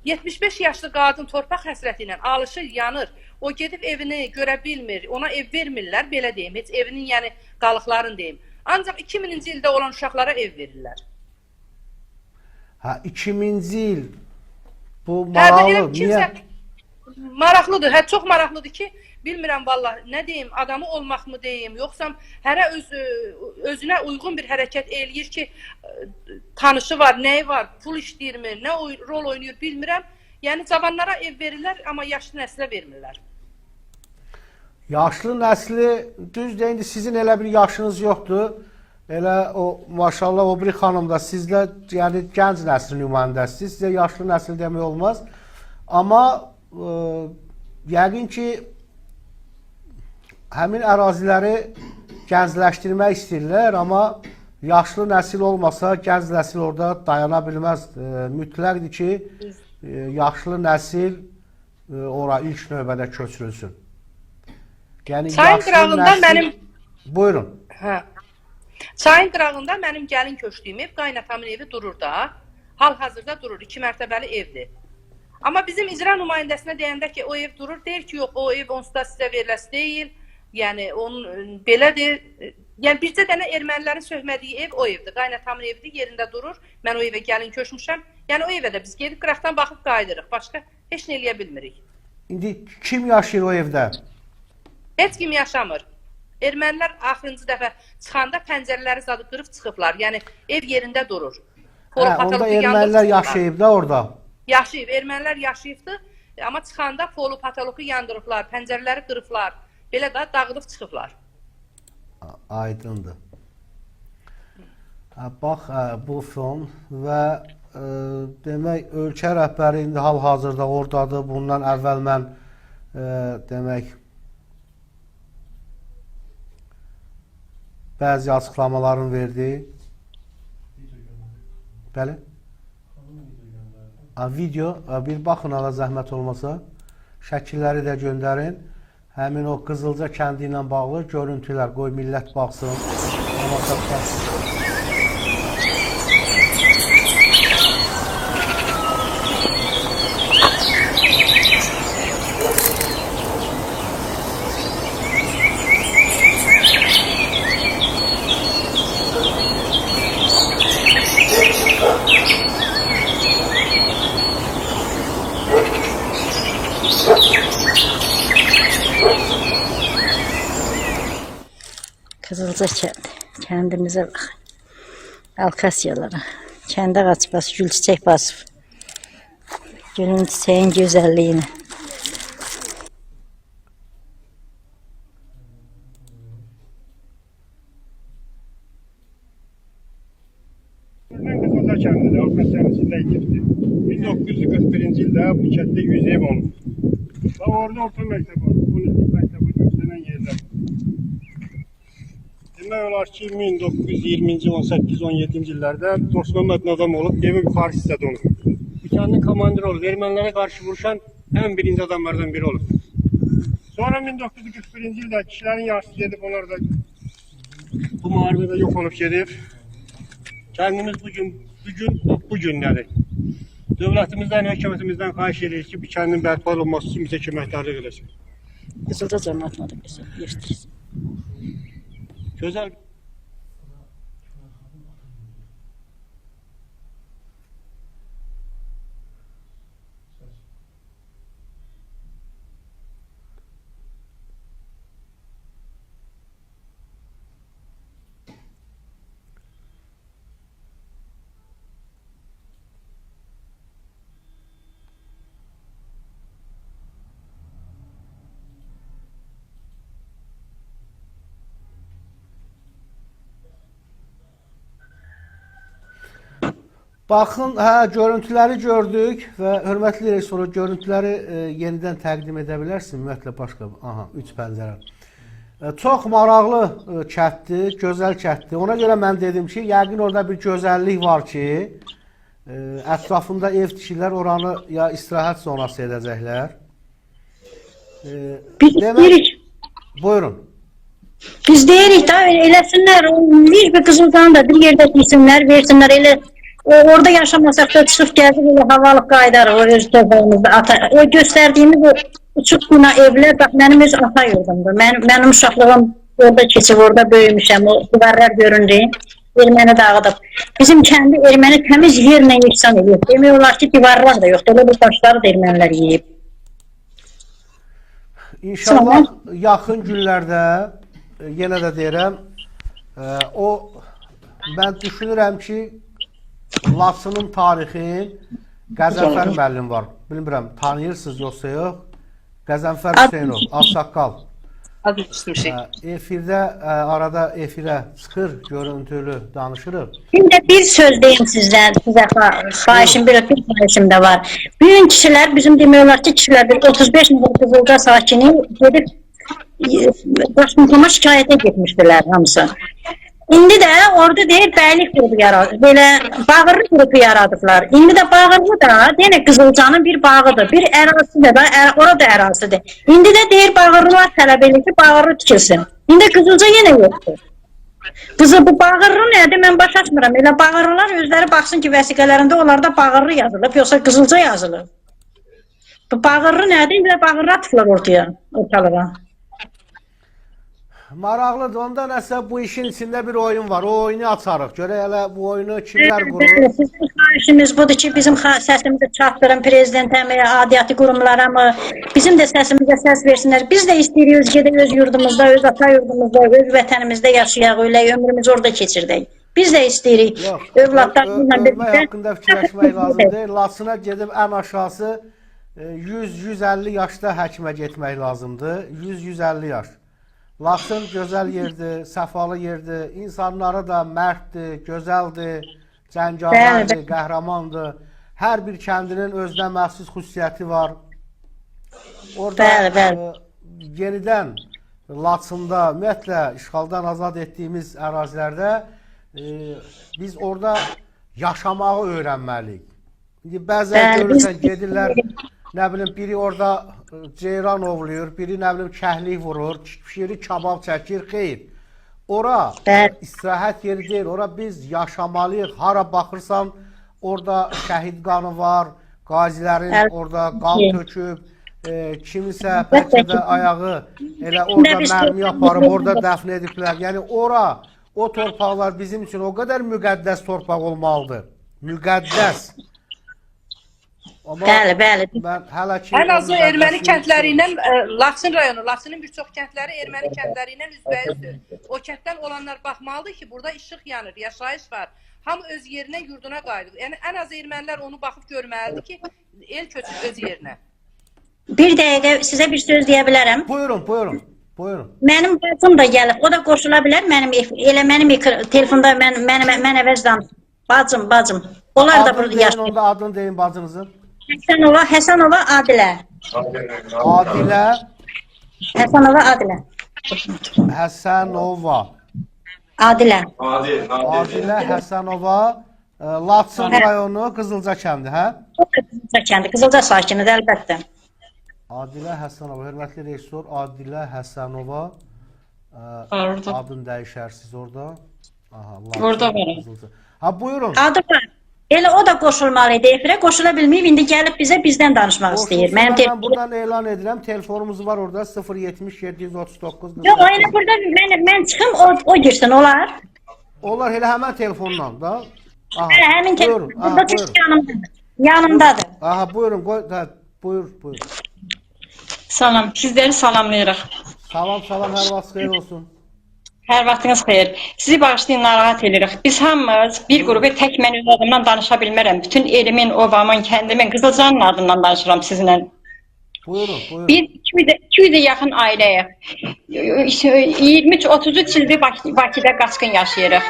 75 yaşlı qadın torpaq həsrəti ilə alışır, yanır. O gedib evini görə bilmir, ona ev vermirlər, belə deyim, heç evinin yəni qalıqlarını deyim. Ancaq 2000-ci ildə olan uşaqlara ev verirlər. 2000-ci il. Bu Hə, maraqlı. elə kimsə maraqlıdır, çox maraqlıdır ki, bilmirəm vallahi nə deyim, adamı olmaq mı deyim, yoxsa hərə özünə uyğun bir hərəkət eləyir ki, tanışı var, nəyi var, pul işləyirmi, nə rol oynayır bilmirəm. Yəni cavanlara ev verirlər, amma yaşlı nəslə vermirlər. Yaşlı nəsli, düzdür, indi sizin elə bir yaşınız yoxdur. Elə o, maşallah, o bir xanım da sizlə, yəni gənc nəsil nümayəndəsiniz, sizə yaşlı nəsil demək olmaz. Amma yəqin ki, həmin əraziləri gəncləşdirmək istəyirlər, amma yaşlı nəsil olmasa, gənc nəsil orada dayana bilməz. Mütləqdir ki, yaşlı nəsil ora ilk növbədə köçürülsün. Yəni, Çayın qırağında mənim... Buyurun. Hə. Çayın qırağında mənim gəlin köçdüyüm ev, qaynatamın evi durur da. Hal-hazırda durur, 2 mərtəbəli evdir. Amma bizim icra nümayəndəsinə deyəndə ki, o ev durur, deyir ki, yox, o ev onsuz da sizə veriləsi deyil. Yəni, onun belədir. Yəni, bircə dənə ermənilərin söhmədiyi ev o evdir. Qaynatamın evidir, yerində durur. Mən o evə gəlin köçmüşəm. Yəni, o evə də biz gedib qıraqdan baxıb qayıdırıq. Başqa heç nə eləyə bilmirik. İndi kim yaşayır o evdə? Heç kim yaşamır. Ermənilər axırıncı dəfə çıxanda pəncərələri zadı qırıb çıxıblar. Yəni, ev yerində durur. Onda ermənilər yaşayıb da orada. Yaşayıb, ermənilər yaşayıbdır. Amma çıxanda polu patoloku yandırıblar, pəncərələri qırıblar. Belə də dağıdıb çıxıblar. Aydındır. Bax, bu film və demək, ölkə rəhbəri indi hal-hazırda oradadır. Bundan əvvəl mən demək, bəzi açıqlamalarını verdi. Bəli? Video, bir baxın ala zəhmət olmasa, şəkilləri də göndərin. Həmin o Qızılca kəndi ilə bağlı görüntülər, qoy millət baxsın. Qızılca kəndi. Kəndimizə bax. Alkasiyalara. Kəndə ağac basıb, gül çiçək basıb. Gülün çiçəyin gözəlliyini. Qızılca kəndidir, Alkasiyanın içində ikifdir. 1941-ci ildə bu kənddə 100 ev olub. Və orada orta məktəb var, 12 məktəbi göstərən yerlər. Demək olar ki, 1920-ci, 18-17-ci illərdə Dostməhəmməd Nazam olub, evi yuxarı hissədə olub. Bu kəndin komandiri olub, ermənilərə qarşı vuruşan ən birinci adamlardan biri olub. Sonra 1941-ci ildə kişilərin yarısı gedib, onlar da bu müharibede yok olup gelir. Kendimiz bu günleri devletimizden, hükümetimizden xahiş edirik ki, bir kendinin bərpa olunması için bize köməkdarlıq eləsin. Qızılca cəmiyyətinə də gəlsin, yetişdirsin. Güzel. Baxın, görüntüləri gördük və hörmətli rejissor, görüntüləri yenidən təqdim edə bilərsin, ümumiyyətlə başqa. Aha, 3 pəncərə. Çox maraqlı kətdir, gözəl kətdir. Ona görə mən dedim ki, yəqin orada bir gözəllik var ki, ətrafında ev tikirlər, oranı ya istirahət zonası edəcəklər. Biz deyirik, Buyurun. biz deyirik da eləsinlər, bir Qızılcanı da bir yerdə gitsinlər, versinlər, elə orada yaşamasaq da çıxıb gəzib elə havalıq qaydarıq o öz tövbəyimizdə. O göstərdiyimiz o uçuq bina evlər, bax mənim öz ata yurdumdur. Mənim uşaqlığım orada keçib, orada böyümüşəm, o divarlar göründü. Erməni dağıdıb. Bizim kəndi erməni təmiz yerlə yeksan edir. Demək olar ki, divarlar da yoxdur, elə bir daşları da ermənilər yeyib. İnşallah yaxın günlərdə, yenə də deyirəm, mən düşünürəm ki, Laçının tarixi Qəzənfər müəllim var. Bilmirəm, tanıyırsınız yoxsa yox? Qəzənfər Hüseynov, Ağsaqqal. Az düşmüşük. Efirdə, arada efirə çıxır, görüntülü danışırıq. Şimdi bir söz deyim sizə xahişim də var. Bugün kişilər, bizim demək ki, kişilər 35 min Qızılca sakini gedib Başkomitoma şikayətə getmişdilər hamısı. İndi də orada deyir bəylik qrupu yaradır, belə bağırlı qrupu yaradıblar. İndi də bağırlı da yenə Qızılcanın bir bağıdır, bir ərazisidir də, orada ərazisidir. İndi də deyir bağırlılar tələb edir ki, bağırlı tikilsin. İndi Qızılca yenə yoxdur. Bu bağırlı nədir, mən başa açmıram. Elə bağırlılar özləri baxsın ki, vəsiqələrində onlarda bağırlı yazılıb, yoxsa Qızılca yazılıb. Bu bağırlı nədir, elə bağırlı atıblar ortalığa. Maraqlıdır, onda nəsə bu işin içində bir oyun var, o oyunu açarıq. Görək elə bu oyunu kimlər qurur? Sizin xahişimiz budur ki, bizim səsimizi çatdırın prezidentə, adiyyatı qurumlara mı, bizim də səsimizə səs versinlər. Biz də istəyirik gedək öz yurdumuzda, öz ata yurdumuzda, öz vətənimizdə yaşayaq, öyle ömrümüzü orada keçirdək. Biz də istəyirik. Ölmək haqqında fikirləşmək lazımdır. Laçına gedib ən aşağısı 100-150 yaşda həkimə getmək lazımdır. 100-150 yaş. Laçın gözəl yerdir, səfalı yerdir, insanları da mərddir, gözəldir, cəngavərdir, qəhrəmandır. Hər bir kəndinin özünə məxsus xüsusiyyəti var. Orada yenidən Laçında, ümumiyyətlə işğaldan azad etdiyimiz ərazilərdə biz orada yaşamağı öyrənməliyik. İndi bəzən görürsən, gedirlər, nə bilim, biri orada ceyran ovluyur, biri nə bilim kəhlik vurur, pişiri kabab çəkir, xeyr. Ora istirahət yeri deyil, ora biz yaşamalıyıq. Hara baxırsan, orada şəhid qanı var, qazilərin orada qan töküb, kimisə bəlkə ayağı elə orada mərmi aparıb, orada dəfn ediblər. Yəni ora, o torpaqlar bizim üçün o qədər müqəddəs torpaq olmalıdır. Müqəddəs. Bəli. Ən azı erməni kəndləri ilə Laçın rayonu, Laçının bir çox kəndləri erməni kəndləri ilə üzbəyüzdür. O kənddən olanlar baxmalıdır ki, burada işıq yanır, yaşayış var. Hamı öz yerinə, yurduna qayıdır. Yəni ən az ermənilər onu baxıb görməlidir ki, el köçür öz yerinə. Bir dəqiqə sizə bir söz deyə bilərəm. Buyurun. Mənim bacım da gəlib, o da qoşula bilər. Mənim telefonda mən əvəz danışım. Bacım. Onlar da burada yaşayır. Adını deyin bacınızın. Həsənova Adilə. Həsənova Adilə. Adilə Həsənova, Laçın rayonu, Qızılca kəndi, hə? Qızılca kəndi, Qızılca sakinidir, əlbəttə. Adilə Həsənova, hörmətli rejissor Adilə Həsənova, Orada. Adını dəyişərsiz orada. Aha, Orada var. Qızılca. Ha, buyurun. Adı var. Elə o da qoşulmalıydı efirə. Qoşula bilməyib, indi gəlib bizdən danışmaq istəyir. Mən Mənim buradan elan edirəm. Telefonumuz var orada 070 739. Yox, elə burada mən çıxım, o girsin, olar. Onlar elə həmən telefondan da. Aha. Hələ həmin Buyurun. telefon burada Buyurun. yanımdadır. Yanımdadır. Aha, buyurun. Buyur. Salam, sizləri salamlayırıq. Salam, hər vaxt xeyir olsun. Hər vaxtınız xeyir. Sizi bağışlayın, narahat edirik. Biz hamımız bir qrupu tək mən öz adımdan danışa bilmərəm. Bütün elimin, ovamın, kəndimin, Qızılcanın adından danışıram sizinlə. Buyurun. Biz 200'e yaxın ailəyik. 23-33 ildir Bakıda qaçqın yaşayırıq.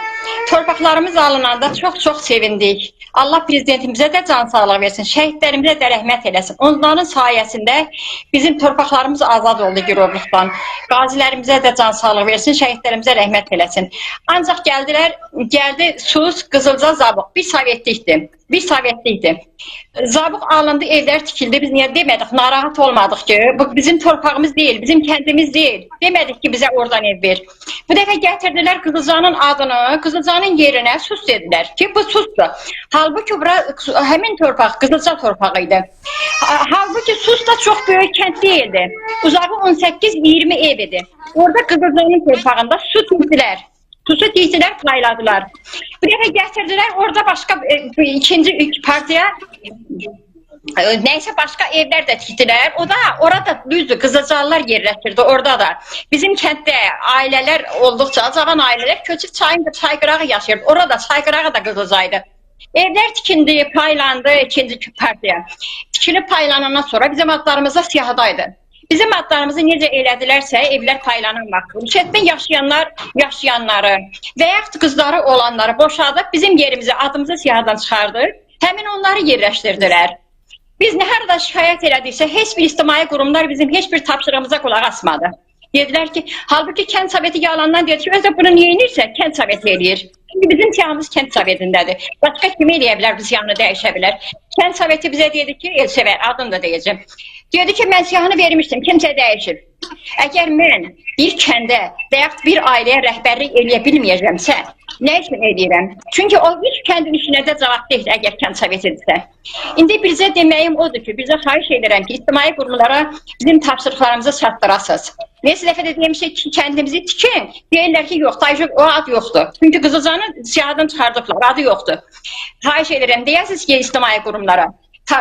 Torpaqlarımız alınanda çox sevindik. Allah prezidentimizə də can sağlığı versin, şəhidlərimizə də rəhmət eləsin. Onların sayəsində bizim torpaqlarımız azad oldu girovluqdan. Qazilərimizə də can sağlığı versin, şəhidlərimizə rəhmət eləsin. Ancaq gəldi Sus, Qızılca, Zabuq. Bir sovetlikdi. Zabuq alındı, evlər tikildi. Biz niyə demədik, narahat olmadıq ki, bu bizim torpağımız deyil, bizim kəndimiz deyil. Demədik ki, bizə oradan ev ver. Bu dəfə gətirdilər Qızılcanın adını, Qızılcanın yerinə Sus dedilər ki, bu Susdur. Halbuki bura həmin torpaq Qızılca torpağı idi. Halbuki Sus da çox böyük kənd deyildi. Uzağı 18-20 ev idi. Orada Qızılcanın torpağında su tikdilər. Susu tikdilər, payladılar. Bir dəfə gətirdilər, orada başqa ikinci partiya neyse başka evler de tikdilər. O da orada düzdür, Qızılcalılar yerləşdirdi orada da. Bizim kənddə ailələr olduqca, cavan ailələr köçüb çayqırağı yaşayırdı. Orada çayqırağı da Qızılcaydı. Evler tikindi, paylandı ikinci partiya. Tikilib paylanandan sonra bizim adlarımızda siyahıdaydı. Bizim adlarımızı necə elədilərsə, evlər paylanan vaxt. Rüşvətlə yaşayanları və yaxud qızları olanları boşadıb bizim yerimizi, adımızı siyahıdan çıxardıq. Həmin onları yerləşdirdilər. Biz nə harada şikayət elədiksə, heç bir ictimai qurumlar bizim heç bir tapşırığımıza qulaq asmadı. Dedilər ki, halbuki kənd soveti yalandan dedi ki, özü bunu niyə edirsə, kənd soveti eləyir. Çünki bizim siyahımız kənd sovetindədir. Başqa kim eləyə bilər, biz siyahını dəyişə bilər. Kənd soveti bizə dedi ki, Elsevər, adını da deyəcəm. Dedi ki, mən siyahını vermişdim, kimsə dəyişib. Əgər mən bir kəndə və yaxud bir ailəyə rəhbərlik eləyə bilməyəcəmsə, nə üçün eləyirəm? Çünki o üç kəndin işinə də cavab deyil, əgər kənd sovetidirsə. İndi bizə deməyim odur ki, bizə xahiş edirəm ki, ictimai qurumlara bizim tapşırıqlarımızı çatdırasınız. Neçə dəfə də demişik ki, kəndimizi tikin, deyirlər ki, yox, o ad yoxdur. Çünki Qızılcanı siyahıdan çıxardıblar, adı yoxdur. Xahiş edirəm, deyəsiniz ki, ictimai qurumlara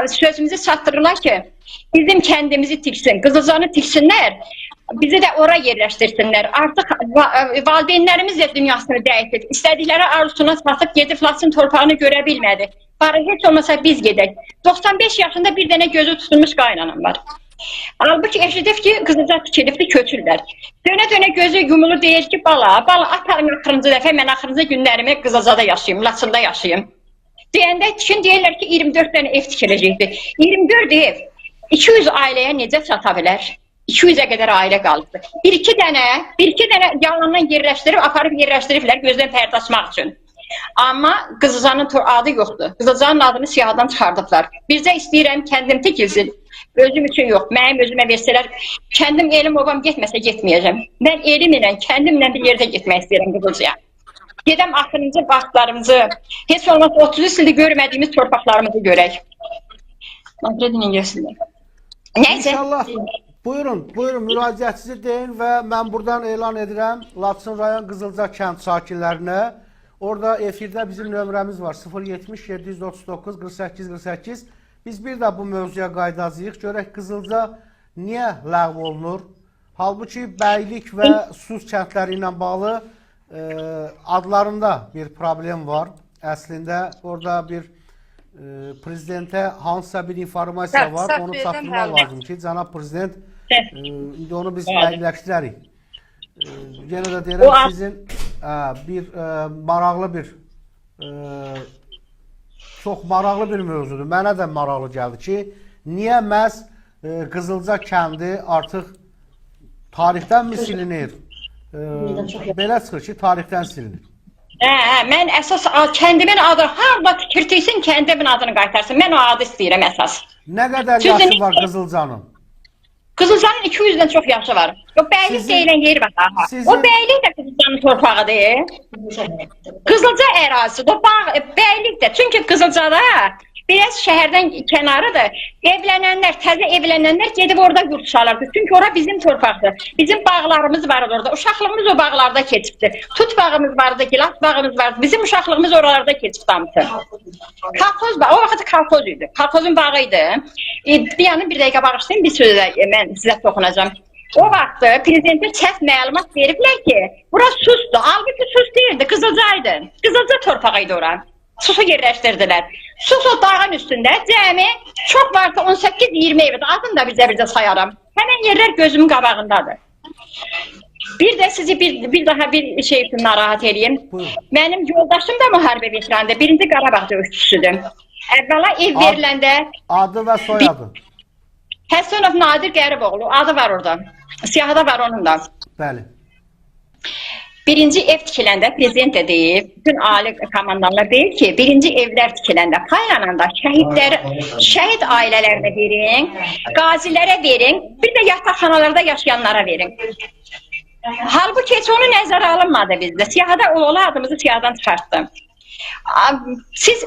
sözümüzü çatdırırlar ki, bizim kəndimizi tiksin, Qızılcanı tiksinlər, bizi də ora yerləşdirsinlər. Artıq valideynlərimiz də dünyasını dəyişib, istədikləri arzusuna çatıb gedib Laçın torpağını görə bilmədi. Bari heç olmasa biz gedək. 95 yaşında bir dənə gözü tutulmuş qaynanam var. Halbuki eşidib ki, Qızılca tikilibdi, köçürlər. Dönə gözü yumulu deyir ki, bala, atarım axırıncı dəfə, mən axırıncı günlərimi Qızılcada yaşayayım, Laçında yaşayayım. Deyəndə tikin deyirlər ki, 24 dənə ev tikiləcəkdi. 24 ev 200 ailəyə necə çata bilər? 200'e qədər ailə qalıbdı. Bir-iki dənə yalandan yerləşdirib, aparıb yerləşdiriblər gözdən pərdə açmaq üçün. Amma Qızılcanın adı yoxdur. Qızılcanın adını siyahıdan çıxardıblar. Bizə istəyirəm kəndim tikilsin. Özüm üçün yox, mənim özümə versələr, kəndim, elim, obam getməsə getməyəcəm. Mən elimlə, kəndimlə bir yerdə getmək istəyirəm Qızılcaya. Gedəm axırıncı vaxtlarımızı, heç olmazsa 33 ildir görmədiyimiz torpaqlarımızı görək. Neyse. İnşallah. Buyurun, müraciətinizi deyin və mən buradan elan edirəm Laçın rayon Qızılca kənd sakinlərinə. Orada efirdə bizim nömrəmiz var 070 739 48 48. Biz bir də bu mövzuya qaydacağıq. Görək Qızılca niyə ləğv olunur? Halbuki Bəylik və Sus kəndləri ilə bağlı adlarında bir problem var. Əslində orada bir prezidentə hansısa bir informasiya var. Onu çatdırmaq lazım ki, cənab prezident indi onu biz dəqiqləşdirərik. Yenə də deyirəm sizin çox maraqlı bir mövzudur. Mənə də maraqlı gəldi ki, niyə məhz Qızılca kəndi artıq tarixdən mi silinir? Belə çıxır ki, tarixdən silinir. Mən əsas kəndimin adı harada tikirtiysin, kəndimin adını qaytarsın. Mən o adı istəyirəm əsas. Nə qədər yaşı var Qızılcanın? Qızılcanın 200-dən çox yaşı var. O bəylik Sizin- deyilən yer var daha. sizin- O bəylik də Qızılcanın torpağıdır. Qızılca ərazisi, o bağ, bəylik də. Çünki Qızılcada biraz şəhərdən kənarıdır. Evlənənlər, təzə evlənənlər gedib orada yurt çalardı. Çünki ora bizim torpaqdır. Bizim bağlarımız var orada. Uşaqlığımız o bağlarda keçibdi. Tut bağımız vardı, gilas bağımız vardı. Bizim uşaqlığımız oralarda keçib damtı. Kalkoz bağı, o vaxt kalkoz idi. Kalkozun bağıydı. Bir yanı bir dəqiqə bağışlayın, bir sözlə mən sizə toxunacağım. O vaxt prezidentə çəf məlumat veriblər ki, bura susdu. Halbuki sus deyildi, Qızılcaydı. Qızılca torpağıydı ora. Susu yerləşdirdilər. Sus o dağın üstündə cəmi çox varsa 18-20 evdir. Adını da bizə sayaram. Həmin yerlər gözümün qabağındadır. Bir də sizi bir daha bir şey üçün narahat edeyim. Buyurun. Mənim yoldaşım da müharibə veteranıdır. Birinci Qarabağ döyüşçüsüdür. Əvvəla ev veriləndə Adı və soyadı. Həsənov Nadir Qəriboğlu adı var orada. Siyahıda var onun da. Bəli. Birinci ev tikiləndə prezident də deyib, bütün ali komandanlar deyir ki, birinci evlər tikiləndə, paylananda şəhid ailələrinə verin, qazilərə verin, bir də yataqxanalarda yaşayanlara verin. Halbuki heç onu nəzərə alınmadı bizdə. Siyahıda o adımızı siyahıdan çıxartdı. Siz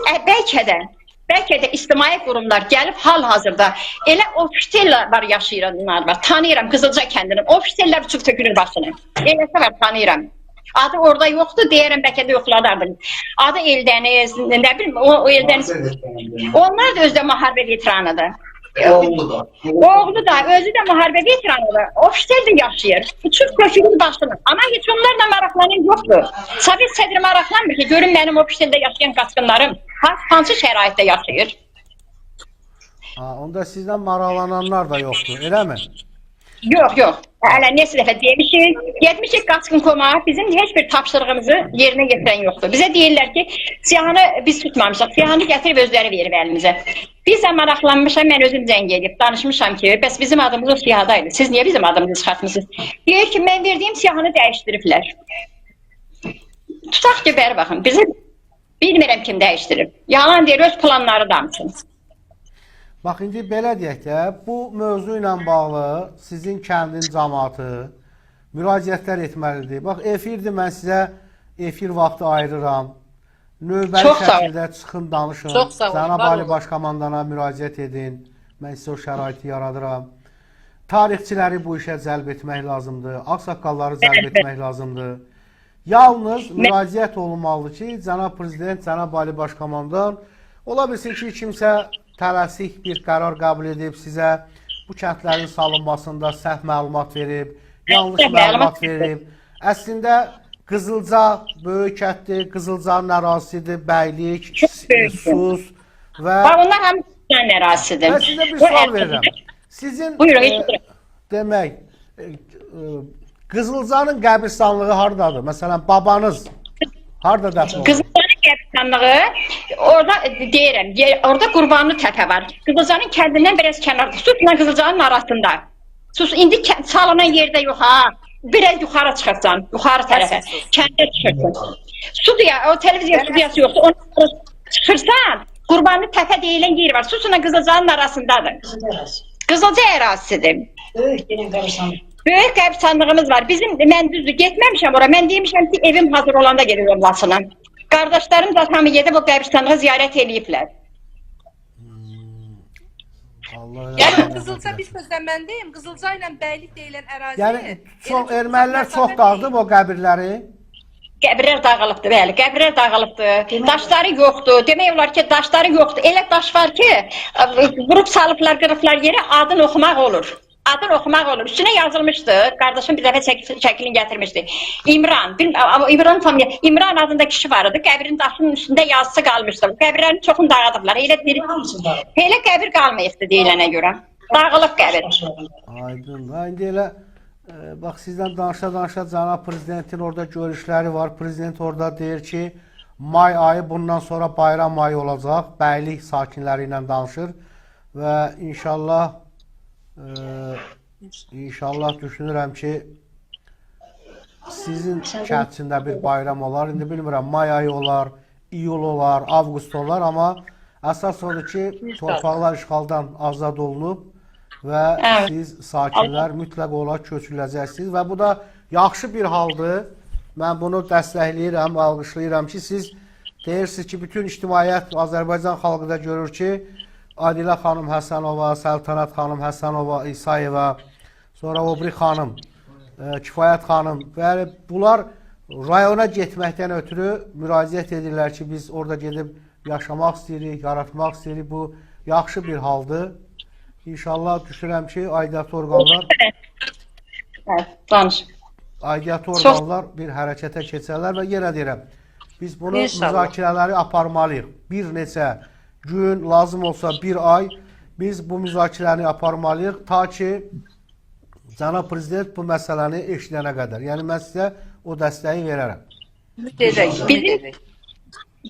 bəlkə də ictimai qurumlar gəlib hal-hazırda elə ofislər var, yaşayanlar var. Tanıyıram Qızılca kəndinin. Ofislər uçub tökülür başını. Eləsə var, tanıyıram. Adı orada yoxdur, deyərəm bəlkə də yoxladardım. Adı Eldəniz, nə bilim, o Eldəniz. Onlar da özdə müharibə veteranıdır. Oğlu da, özü də müharibə veteranıdır. Ofislər də yaşayır. Uçub tökülür başını. Amma heç onlarla maraqlanan yoxdur. Sovet sədri maraqlanmır ki, görün mənim ofislərdə yaşayan qaçqınlarım hansı şəraitdə yaşayır. Onda sizdən maraqlananlar da yoxdur, eləmi? Yox. Hələ neçə dəfə demişik, getmişik qaçqın koma, bizim heç bir tapşırığımızı yerinə yetirən yoxdur. Bizə deyirlər ki, siyahını biz tutmamışıq, siyahını gətirib özləri verib əlimizə. Biz də maraqlanmışam, mən özüm zəng edib, danışmışam ki, bəs bizim adımız o siyahadaydı, siz niyə bizim adımızı çıxartmışsınız? Deyir ki, mən verdiyim siyahını dəyişdiriblər. Tutaq ki, bəri baxın, bizi bilmirəm kim dəyişdirib. Yalan deyir, öz planları damsın. Bax, indi belə deyək də, bu mövzu ilə bağlı sizin kəndin cəmaatı müraciətlər etməlidir. Bax, efirdir, mən sizə efir vaxtı ayırıram. Növbəli şəkildə çıxın, danışın. Çox sağ olun. Cənab Ali Baş Komandana müraciət edin. Mən sizə o şəraiti yaradıram. Tarixçiləri bu işə cəlb etmək lazımdır. Ağsaqqalları cəlb etmək lazımdır. Yalnız müraciət olunmalıdır ki, Cənab Prezident, Cənab Ali Baş Komandan ola bilsin ki, kimsə tələsik bir qərar qəbul edib sizə bu kəndlərin salınmasında səhv məlumat verib, yanlış məlumat verib. Əslində Qızılca böyük kətdir, Qızılcanın ərazisidir, bəylik, sus və... Onlar hamısının ərazisidir. Mən sizə bir sual verirəm. Sizin demək, Qızılcanın qəbirstanlığı haradadır? Məsələn, babanız harada dəfn oldu? Qızılcanın qəbirstanlığı, orada deyirəm, orada Qurbanlı təpə var. Qızılcanın kəndindən biraz kənarda, Susla Qızılcanın arasında. Sus, indi salınan yerdə yox ha. Biraz yuxarı çıxırsan, yuxarı tərəfə, kəndə çıxırsan. Sudiya, o televiziya studiyası yoxdur, ona çıxırsan, Qurbanlı təpə deyilən yer var. Susla Qızılcanın arasındadır. Qızılca ərazisidir. Böyük qəbirstanlığımız var. Mən düzdür, getməmişəm ora. Mən demişəm ki, evim hazır olanda gelirim Laçına. Qardaşlarım da hamı gedib o qəbirstanlığı ziyarət eləyiblər. Yəni Qızılca bir sözlə mən deyim, Qızılca ilə Bəylik deyilən ərazi. Yəni ermənilər çox dağıdıb o qəbirləri. Qəbirlər dağılıbdır, bəli, qəbirlər dağılıbdır. Daşları yoxdur. Demək olar ki, daşları yoxdur. Elə daş var ki, vurub salıblar, qırıblar yerə, adını oxumaq olur. Adını oxumaq olur. Üstünə yazılmışdı. Qardaşım bir dəfə şəklini gətirmişdi. İmran, İmran adında kişi var idi. Qəbrin daşının üstündə yazısı qalmışdı. Qəbirlərin çoxunu dağıdıblar. Elə qəbir qalmayıbdı deyilənə görə. Dağılıb qəbir. Aydın. İndi elə bax, sizdən danışa-danışa Cənab Prezidentin orada görüşləri var. Prezident orada deyir ki, may ayı bundan sonra bayram ayı olacaq. Bəylik sakinləri ilə danışır və İnşallah düşünürəm ki, sizin kəndində bir bayram olar. İndi bilmirəm, may ayı olar, iyul olar, avqust olar, amma əsas odur ki, torpaqlar işğaldan azad olunub və Evet. siz sakinlər mütləq olaraq köçürüləcəksiniz və bu da yaxşı bir haldır. Mən bunu dəstəkləyirəm, alqışlayıram ki, siz deyirsiniz ki, bütün ictimaiyyət Azərbaycan xalqı da görür ki, Adilə xanım Həsənova, Səltanət xanım Həsənova, İsayeva, sonra Obri xanım, Kifayət xanım və bunlar rayona getməkdən ötürü müraciət edirlər ki, biz orada gedib yaşamaq istəyirik, yaratmaq istəyirik. Bu yaxşı bir haldır. İnşallah düşünürəm ki, aidiyyatı orqanlar Danış. aidiyyatı orqanlar bir hərəkətə keçərlər və yenə deyirəm, biz bunu müzakirələri aparmalıyıq. Bir neçə gün, lazım olsa bir ay biz bu müzakirəni aparmalıyıq ta ki Cənab Prezident bu məsələni eşidənə qədər. Yəni mən sizə o dəstəyi verərəm.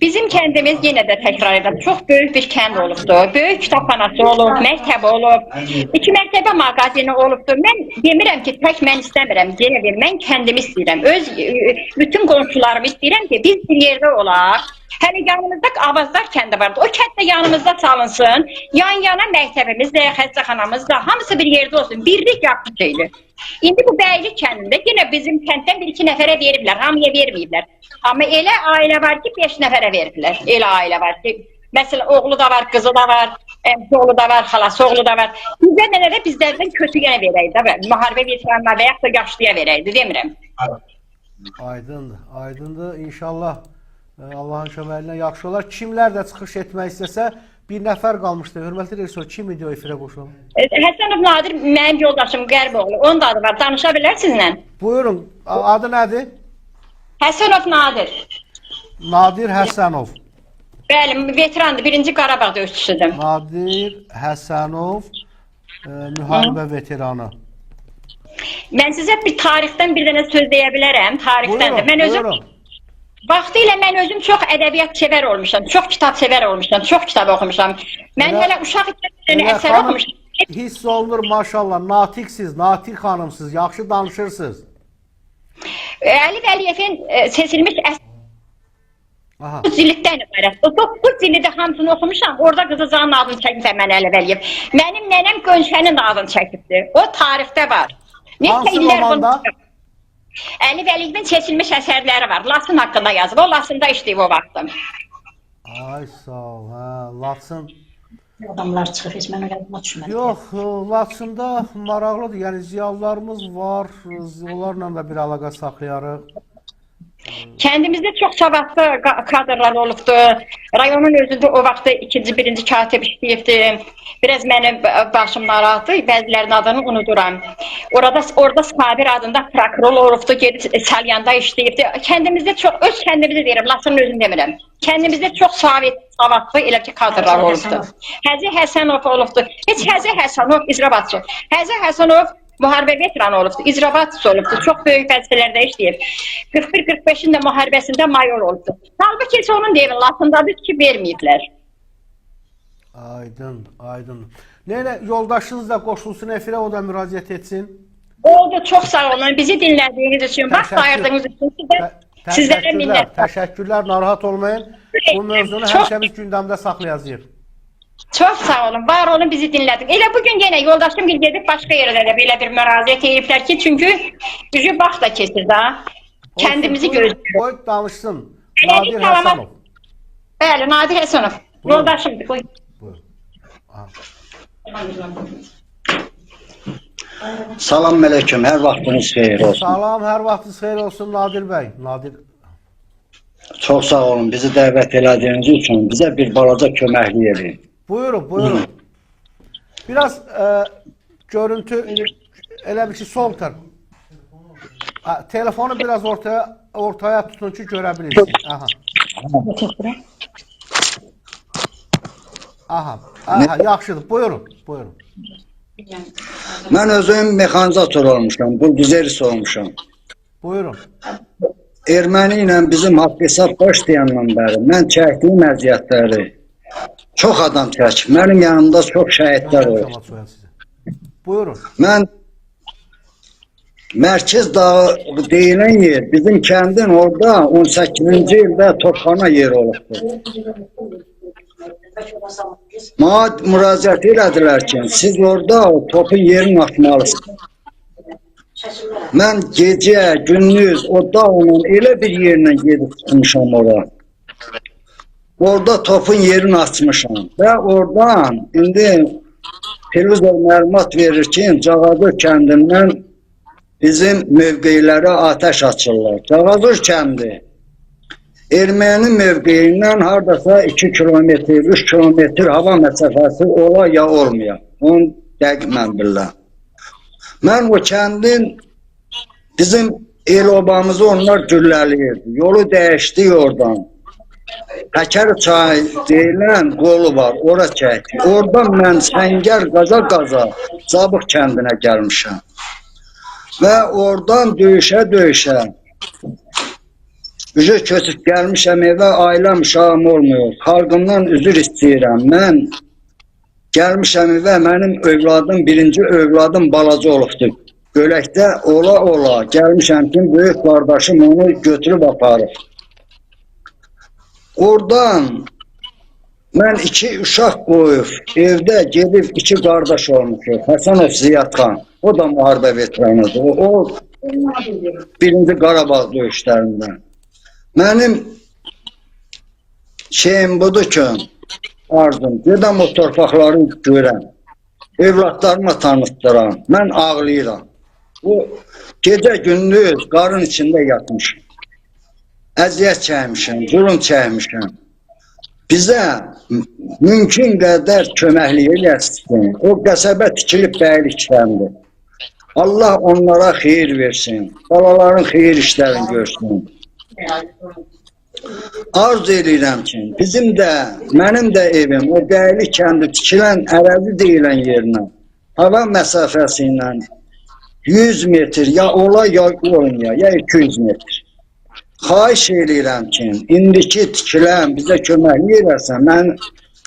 Bizim kəndimiz yenə də təkrar edirəm, çox böyük bir kənd olubdur. Böyük kitabxanası olub, məktəbi olub, 2 məktəbə mağazini olubdur. Mən demirəm ki, tək mən istəmirəm, yenə deyirəm, mən kəndimi istəyirəm. Bütün qonşularımı istəyirəm ki, biz bir yerdə olaq. Hələ yanımızda Avazlar kəndi vardı. O kənd də yanımızda çalınsın. Yan-yana məktəbimiz də, xəstəxanamız da, hamısı bir yerdə olsun. Birlik yaxşı şeydir. İndi bu Bəylik kəndində yenə bizim kənddən 1-2 nəfərə veriblər, hamıya verməyiblər. Amma elə ailə var ki, 5 nəfərə veriblər. Elə ailə var ki, məsələn, oğlu da var, qızı da var, oğlu da var, xalası oğlu da var. Bizə mənə də bizlərdən kötü yenə verəydi, müharibə veteranına və yaxud da yaşlıya verəydi, demirəm. Aydındır, aydındır. İnşallah Allahın köməyi ilə yaxşı olar. Kimlər də çıxış etmək istəsə, bir nəfər qalmışdı. Hörmətli rejissor, kim idi o efirə qoşulan? Həsənov Nadir mənim yoldaşım Qərboğlu. Onun da adı var. Danışa bilərsinizlə. Buyurun. Adı nədir? Həsənov Nadir. Nadir Həsənov. Bəli, veterandır. 1-ci Qarabağ döyüşçüsüdür. Nadir Həsənov, müharibə veteranı. Mən sizə bir tarixdən bir dənə söz deyə bilərəm. Tarixdən də. Mən özüm vaxtilə mən özüm çox ədəbiyyat sevər olmuşam. Çox kitab sevər olmuşam. Çox kitab oxumuşam. Mən hələ uşaq ikən əsər oxumuşam. Hiss olunur maşallah. Natiqsiz, natiq xanımsınız. Yaxşı danışırsınız. Əli Vəliyevin seçilmiş Aha. 9 zillikdən ibarət. O 9 zilli də hamısını oxumuşam. Orada Qızılcanın adını çəkibdir mən Əli Vəliyev. Mənim nənəm Gönçənin adını çəkibdir. O tarixdə var. Hansı romanda? Əli Vəliyevin seçilmiş əsərləri var. Laçın haqqında yazıb. O Laçında işləyib o vaxtda. Ay sağ ol. Hə, Laçın. Adamlar çıxıb, heç mən o yadıma düşmədim. Yox, Laçında maraqlıdır. Yəni ziyalılarımız var. Onlarla da bir əlaqə saxlayarıq. Kəndimizdə çox savadlı kadrlar olubdu. Rayonun özündə o vaxtda 2-ci, 1-ci katib işləyibdi. Biraz mənim başım narahatdır. Bəzilərinin adını unuduram. Orada Sabir adında prokuror olubdu. Gedib Salyanda işləyibdi. Kəndimizdə çox, öz kəndimizi deyirəm, Laçının özünü demirəm. Kəndimizdə çox savadlı elə ki kadrlar olubdu. Həzi Həsənov olubdu. Heç Həzi Həsənov icrabatçı. Həzi Həsənov müharibə veteranı olubdu, icrabatçısı olubdu, çox böyük vəzifələrdə işləyib. 41-45-in də müharibəsində mayor olubdu. Halbuki heç onun deyil, Laçındadır ki, verməyiblər. Aydın, aydın. Neylə, yoldaşınız da qoşulsun efirə, o da müraciət etsin. Oldu, çox sağ olun, bizi dinlədiyiniz üçün, vaxt ayırdığınız üçün sizlərə minnət. Təşəkkürlər, narahat olmayın. Bu mövzunu həmişəmiz gündəmdə saxlayacağıq. Çox sağ olun, var olun, bizi dinlədik. Elə bugün yenə yoldaşım gedib başqa yerdə də belə bir müraciət ediblər ki, çünki gücü vaxt da keçir də, kəndimizi gözləyir. Qoy danışsın, Nadir Həsənov. Bəli, Nadir Həsənov, yoldaşımdır. Buyurun. Salam əleykum, hər vaxtınız xeyir olsun. Salam, hər vaxtınız xeyir olsun Nadir bəy. Nadir. Çox sağ olun, bizi dəvət elədiyiniz üçün bizə bir balaca köməklik edin. Buyurun, buyurun. Biraz görüntü elə bir ki soltar. Telefonu biraz ortaya tutun ki görə bilirsiniz. Aha. Aha. Aha, yaxşıdır. Buyurun, buyurun. Mən özüm mexanizator olmuşam, buldozerist olmuşam. Buyurun. Erməni ilə bizim haqq hesab başlayandan bəri mən çəkdiyim əziyyətləri çox adam çəkib. Mənim yanımda çox şəhidlər oldu. Buyurun. Mən Mərkəz Dağı deyilən yer, bizim kəndin orada 18-ci ildə topxana yeri olubdur. Mənə müraciət elədilər ki, siz orada o topun yerini atmalısınız. Mən gecə, gündüz o dağla elə bir yerlə gedib çıxmışam ora. Orada topun yerini açmışam və oradan indi televizor məlumat verir ki, Cağadır kəndindən bizim mövqelərə atəş açırlar. Cağadır kəndi erməni mövqeyindən hardasa 2 kilometr, 3 kilometr hava məsafəsi ola ya olmaya. Onu dəqiq mən bilirəm. Mən o kəndin bizim el obamızı onlar gülləliyirdi. Yolu dəyişdi oradan. Həkər çayı deyilən qolu var, ora çəkdi. Oradan mən səngər qaza Cabıq kəndinə gəlmişəm. Və oradan döyüşə üzü köçüb gəlmişəm evə, ailəm, uşağım olmuyor. Xalqımdan üzr istəyirəm. Mən gəlmişəm evə, mənim övladım, birinci övladım balaca olubdur. Göləkdə ola gəlmişəm ki, böyük qardaşım onu götürüb aparır. Oradan mən 2 uşaq qoyub, evdə gedib 2 qardaş olmuşdur. Həsənov Ziyadxan, o da müharibə veteranıdır. O birinci Qarabağ döyüşlərindən. Mənim şeyim budur ki, arzum, gedəm o torpaqları görəm, evlatlarıma tanıtdıram, mən ağlayıram. O gecə gündüz qarın içində yatmışım, əziyyət çəkmişəm, zulüm çəkmişəm. Bizə mümkün qədər köməklik eləsin. O qəsəbə tikilib bəylikdəndir. Allah onlara xeyir versin, balaların xeyir işlərini görsün. Arzu edirəm ki, bizim də, mənim də evim o Bəylik kəndi tikilən ərazi deyilən yerinə hava məsafəsi ilə 100 metr ya ola ya olmaya, ya 200 metr. Xahiş edirəm ki, indiki tikilən bizə köməklik eləsən, mən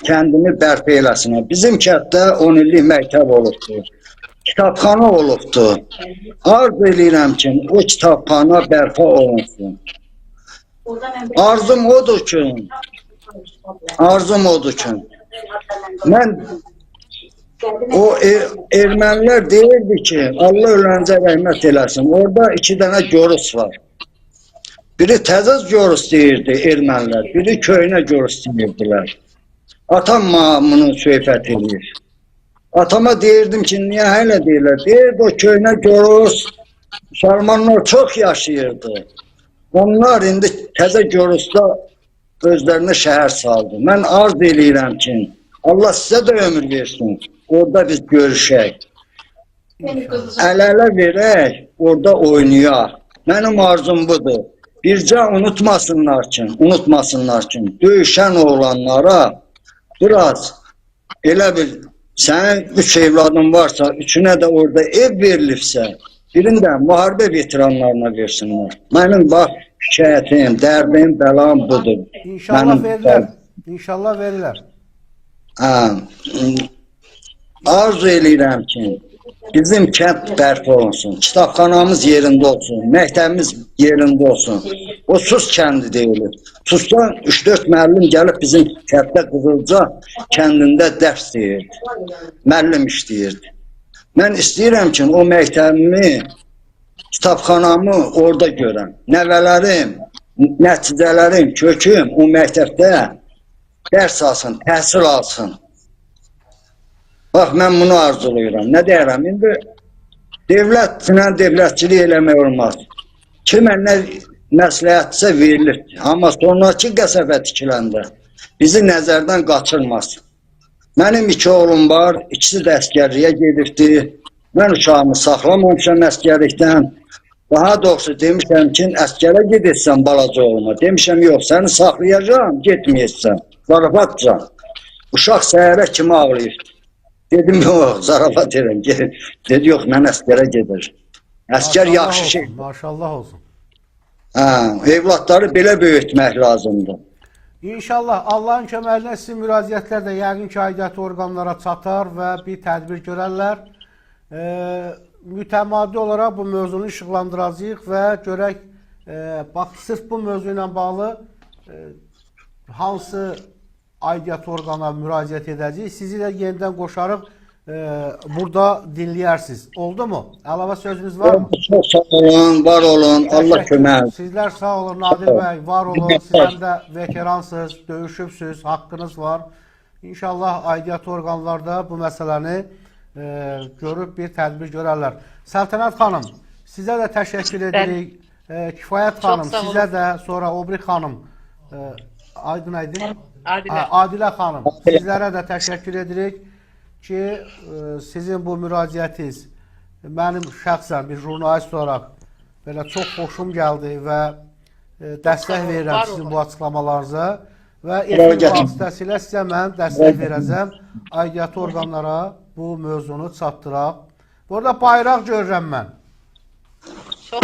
kəndimi bərpa eləsin. Bizim kənddə 10 illik məktəb olubdur, kitabxana olubdur. Arzu edirəm ki, o kitabxana bərpa olunsun. Arzum odur ki, mən o ermənilər deyirdi ki, Allah öləncə rəhmət eləsin. Orada 2 dənə görüş var. Biri təzə görüş deyirdi ermənilər, biri köhnə görüş deyirdilər. Atam bunu söhbət edir. Atama deyirdim ki, niyə hələ deyirlər? Deyirdi o köhnə görüş, Müsəlmanlar çox yaşayırdı. Onlar indi təzə görüşdə özlərinə şəhər saldı. Mən arz eləyirəm ki, Allah sizə də ömür versin. Orada biz görüşək. Əl-ələ verək, orada oynayaq. Mənim arzum budur. Bircə unutmasınlar ki, döyüşən oğlanlara biraz elə bir, sənin 3 evladın varsa, 3-ünə də orada ev verilibsə, birini də müharibə veteranlarına versinlər. Mənim bax, şikayətim, dərdim, bəlam budur. İnşallah verirlər. İnşallah verirlər. Arzu eləyirəm ki, bizim kənd bərpa olunsun, kitabxanamız yerində olsun, məktəbimiz yerində olsun. O Sus kəndi deyilir. Susdan 3-4 müəllim gəlib bizim kənddə Qızılca kəndində dərs deyirdi. Müəllim işləyirdi. Mən istəyirəm ki, o məktəbimi, kitabxanamı orada görəm. Nəvələrim, nəticələrim, köküm o məktəbdə dərs alsın, təhsil alsın. Bax, mən bunu arzulayıram. Nə deyərəm? İndi devlətlə devlətçilik eləmək olmaz. Kimə nə məsləhətsə verilir. Amma sonraki qəsəbə tikiləndə bizi nəzərdən qaçırmaz. Mənim 2 oğlum var, ikisi də əskərliyə gedibdi. Mən uşağımı saxlamamışam əskərlikdən. Daha doğrusu demişəm ki, əskərə gedirsən balaca oğluma. Demişəm, yox, səni saxlayacağım, getməyəcəksən, zarafatcan. Uşaq səhərə kimi ağlayır. Dedim, yox, zarafat edirəm. Dedi, yox, mən əskərə gedir. Əskər yaxşı şey. Maşallah olsun. Evlatları belə böyütmək lazımdır. İnşallah Allahın köməyinə sizin müraciətlər də yəqin ki, aidiyyatı orqanlara çatar və bir tədbir görərlər. Mütəmadi olaraq bu mövzunu işıqlandıracağıq və görək, bax, sırf bu mövzu ilə bağlı hansı aidiyyatı orqana müraciət edəcəyik. Sizi də yenidən qoşarıq, burada dinləyərsiniz. Oldu mu? Əlavə sözünüz var mı? Çox sağ olun, var olun. Allah kömək. Sizlər sağ olun, Nadir bəy, var olun. Sizlər də veteransınız, döyüşübsünüz, haqqınız var. İnşallah aidiyyatı orqanlarda bu məsələni görüb bir tədbir görərlər. Səltənət xanım, sizə də təşəkkür edirik. Kifayət xanım, sizə də, sonra Obri xanım, Aydın Aydın? Adilə xanım, sizlərə də təşəkkür edirik ki, sizin bu müraciətiniz mənim şəxsən bir jurnalist olaraq belə çox xoşum gəldi və dəstək verirəm sizin bu açıqlamalarınıza və efir vasitəsilə sizə mən dəstək verəcəm, aidiyyatı orqanlara bu mövzunu çatdıraq. Burada bayraq görürəm mən.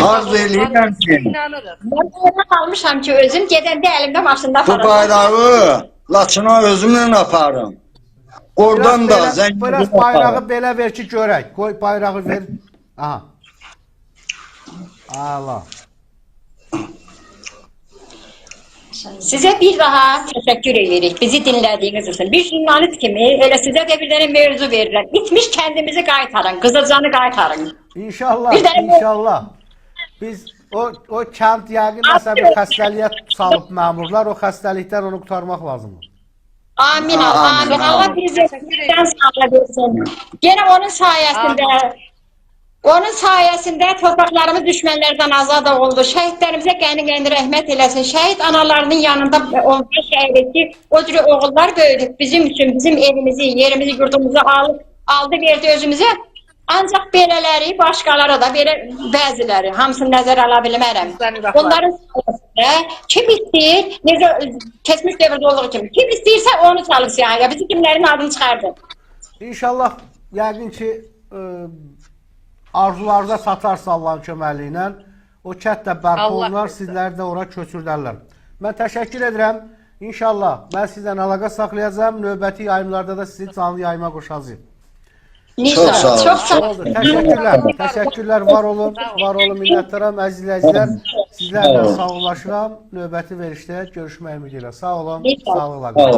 Arzu eləyirəm ki, Mən orada qalmışam ki, özüm gedəndə əlimdə maşında bu aparacam. bayrağı Laçına özümlə aparım. Oradan da zəngin Biraz bayrağı belə ver ki, görək. Qoy bayrağı ver. Aha. Allah. Sizə bir daha təşəkkür edirik bizi dinlədiyiniz üçün. Bir jurnalist kimi elə sizə də bir dənə mövzu verirəm. İtmiş kəndimizi qaytarın, Qızılcanı qaytarın. İnşallah, Bir dənə- inşallah. Biz o kənd yəqin nəsə bir xəstəliyə salıb məmurlar, o xəstəlikdən onu qurtarmaq lazımdır. Amin, amin. Allah bizi sağla versin. Gene onun sayesinde torpaqlarımız düşmənlərdən azad oldu. Şəhidlərimizə qəni-qəni rəhmət eləsin. Şəhid analarının yanında olmuş şəhid ki, o cür oğullar böyüdük bizim üçün, bizim evimizi, yerimizi, yurdumuzu aldı, verdi özümüzə. Ancaq belələri, başqalara da belə bəziləri, hamısını nəzərə ala bilmərəm. Onların sayəsində kim istəyir, necə keçmiş dövrdə olduğu kimi, kim istəyirsə onu çalıb siyahıya, bizi kimlərin adını çıxardı. İnşallah yəqin ki arzularda satarsa Allahın köməliyi ilə o kənd də bərpa olunar, sizləri də ora köçürdərlər. Mən təşəkkür edirəm. İnşallah mən sizlə əlaqə saxlayacağım. Növbəti yayımlarda da sizi canlı yayıma qoşacağım. Çox sağ olun. Çox sağ olun. Oldu. Təşəkkürlər. Təşəkkürlər. Var olun. Var olun minnətdaram. Əziz izləyicilər, sizlərlə sağollaşıram. Növbəti verişdə görüşmək ümidi ilə. Sağ olun. Sağlıqla qalın.